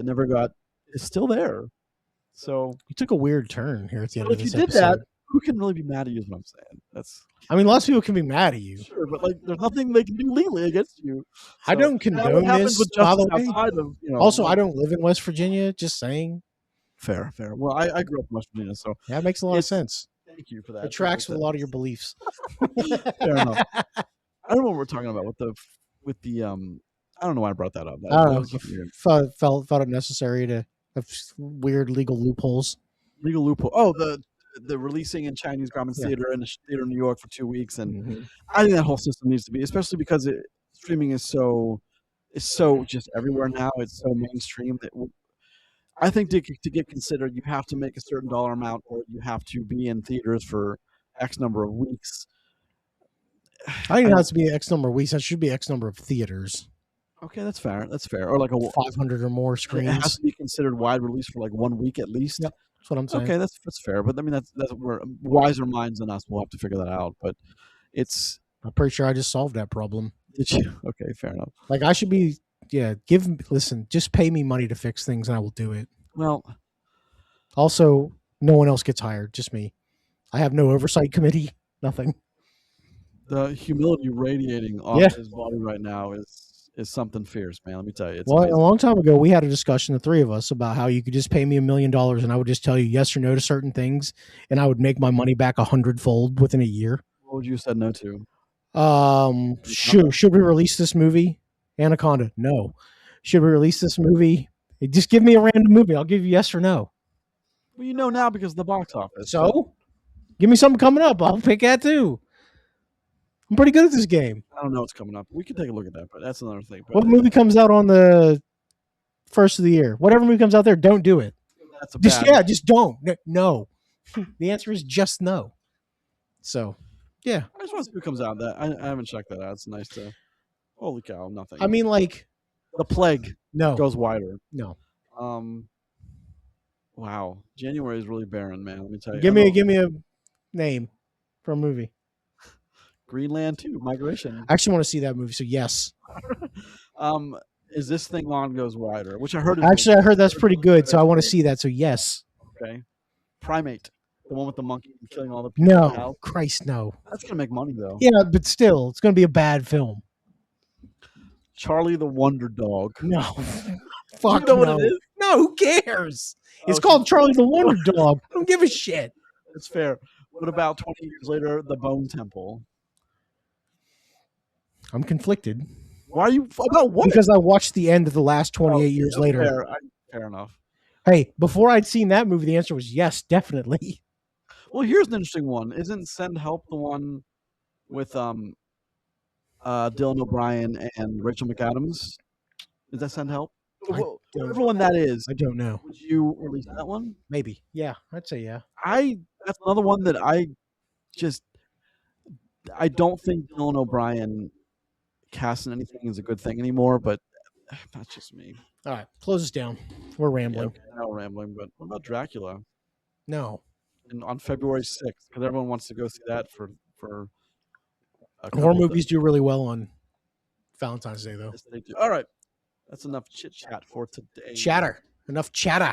Speaker 1: It's still there. So
Speaker 2: You took a weird turn here at the end
Speaker 1: but
Speaker 2: of
Speaker 1: if you
Speaker 2: this
Speaker 1: did
Speaker 2: episode.
Speaker 1: that, who can really be mad at you is what I'm saying. That's
Speaker 2: I mean, lots of people can be mad at you.
Speaker 1: sure, but like there's nothing they can do legally against you.
Speaker 2: I don't
Speaker 1: what
Speaker 2: condone
Speaker 1: happens
Speaker 2: this,
Speaker 1: with
Speaker 2: by the
Speaker 1: justice
Speaker 2: way.
Speaker 1: outside of,
Speaker 2: Also, I don't live in West Virginia. Just saying.
Speaker 1: fair. Well, I grew up in West Virginia, so
Speaker 2: That makes a lot of sense.
Speaker 1: thank you for that.
Speaker 2: It tracks with a lot of your beliefs.
Speaker 1: Fair enough. I don't know what we're talking about with the I don't know why I brought that up.
Speaker 2: I don't know.
Speaker 1: That was weird.
Speaker 2: Felt it necessary to have weird legal loopholes.
Speaker 1: Legal loophole. Oh, the releasing in Chinese Commons
Speaker 2: Yeah.
Speaker 1: Theater and the Theater in New York for 2 weeks, and
Speaker 2: Mhm.
Speaker 1: I think that whole system needs to be, especially because streaming is so just everywhere now. It's so mainstream that I think to get considered, you have to make a certain dollar amount, or you have to be in theaters for X number of weeks.
Speaker 2: I think it has to be X number of weeks. That should be X number of theaters.
Speaker 1: Okay, that's fair. Or like
Speaker 2: 500 or more
Speaker 1: it has
Speaker 2: screens.
Speaker 1: to be considered wide release for like 1 week at least.
Speaker 2: Yep. That's what I'm saying.
Speaker 1: Okay, that's fair. But I mean, that's where wiser minds than us will have to figure that out. But it's
Speaker 2: I'm pretty sure I just solved that problem.
Speaker 1: did you? Okay, fair enough.
Speaker 2: Like I should be, listen, just pay me money to fix things and I will do it.
Speaker 1: Well,
Speaker 2: Also, no one else gets hired, just me. I have no oversight committee, nothing.
Speaker 1: the humility radiating off
Speaker 2: Yeah.
Speaker 1: his body right now is something fierce, man. Let me tell you, it's
Speaker 2: Well,
Speaker 1: amazing.
Speaker 2: a long time ago, we had a discussion, the 3 of us, about how you could just pay me $1 million and I would just tell you yes or no to certain things, and I would make my money back 100-fold within a year.
Speaker 1: What would you have said no to?
Speaker 2: Should we release this movie? Anaconda, no. Should we release this movie? Just give me a random movie. I'll give you yes or no.
Speaker 1: Well, you know now because of the box office.
Speaker 2: So, give me something coming up. I'll pick that too. I'm pretty good at this game.
Speaker 1: I don't know what's coming up. We can take a look at that, but that's another thing. But
Speaker 2: What movie comes out on the first of the year? Whatever movie comes out there, don't do it.
Speaker 1: that's a
Speaker 2: Just
Speaker 1: bad.
Speaker 2: just don't. No. The answer is just no. So, yeah.
Speaker 1: I just want to see what comes out. That I haven't checked that out. It's nice to. Holy cow! Nothing.
Speaker 2: I mean, like,
Speaker 1: the plague
Speaker 2: no.
Speaker 1: goes wider.
Speaker 2: No.
Speaker 1: Wow, January is really barren, man. Let me tell you.
Speaker 2: Give me a name for a movie.
Speaker 1: Greenland 2, Migration.
Speaker 2: I actually want to see that movie, so yes.
Speaker 1: Is This Thing On Goes Wider, which I heard is
Speaker 2: Actually, I heard that's pretty good, so I want to
Speaker 1: so-
Speaker 2: see that, so yes.
Speaker 1: Okay. Primate, the one with the monkey killing all the people in the
Speaker 2: No,
Speaker 1: house.
Speaker 2: Christ, no.
Speaker 1: That's gonna make money though.
Speaker 2: Yeah, but still, it's going to be a bad film.
Speaker 1: Charlie the Wonder Dog.
Speaker 2: No. Fuck
Speaker 1: you know
Speaker 2: no.
Speaker 1: what it is?
Speaker 2: No, who cares? It's
Speaker 1: Oh,
Speaker 2: called Charlie the Wonder Dog. I don't give a shit.
Speaker 1: It's fair. What about 20 years later, The Bone Temple?
Speaker 2: I'm conflicted.
Speaker 1: Why are you about what?
Speaker 2: Because I watched the end of the last 28 years
Speaker 1: that's
Speaker 2: later.
Speaker 1: Fair. Fair enough.
Speaker 2: Hey, before I'd seen that movie, the answer was yes, definitely.
Speaker 1: Well, here's an interesting one. Isn't Send Help the one with Dylan O'Brien and Rachel McAdams? Is that Send Help? Whatever one that is.
Speaker 2: I don't know.
Speaker 1: Would you release that one?
Speaker 2: Maybe. Yeah, I'd say yeah.
Speaker 1: That's another one that I don't think Dylan O'Brien casting anything is a good thing anymore, but that's just me.
Speaker 2: All right, close us down. We're rambling.
Speaker 1: Yeah, now we're rambling, but what about Dracula?
Speaker 2: No.
Speaker 1: And on February 6th, because everyone wants to go see that for
Speaker 2: horror movies do really well on Valentine's Day, though.
Speaker 1: Yes, they do. All right, that's enough chit chat for today.
Speaker 2: Chatter. Enough chatter.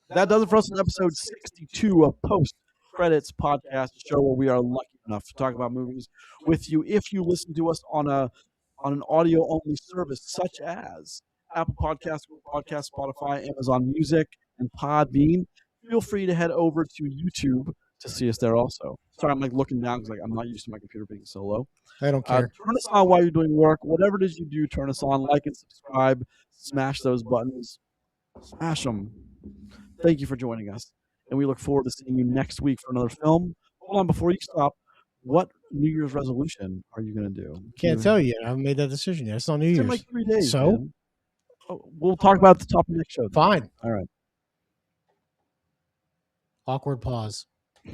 Speaker 1: That does it for us in episode 62 of Post Credits Podcast, a show where we are lucky enough to talk about movies with you. If you listen to us on an audio only service such as Apple Podcasts, Google Podcasts, Spotify, Amazon Music, and Podbean, feel free to head over to YouTube to see us there also. Sorry, I'm like looking down because I'm not used to my computer being so low.
Speaker 2: I don't care.
Speaker 1: Turn us on while you're doing work. Whatever it is you do, turn us on. Like and subscribe. Smash those buttons. Smash them. Thank you for joining us. And we look forward to seeing you next week for another film. Hold on, before you stop, what New Year's resolution are you going to do?
Speaker 2: Can't tell you yet. I haven't made that decision yet. It's on New
Speaker 1: It's
Speaker 2: Year's.
Speaker 1: in like 3 days.
Speaker 2: So?
Speaker 1: Man. Oh, we'll talk about it at the top of the next show.
Speaker 2: Fine.
Speaker 1: All right.
Speaker 2: Awkward pause.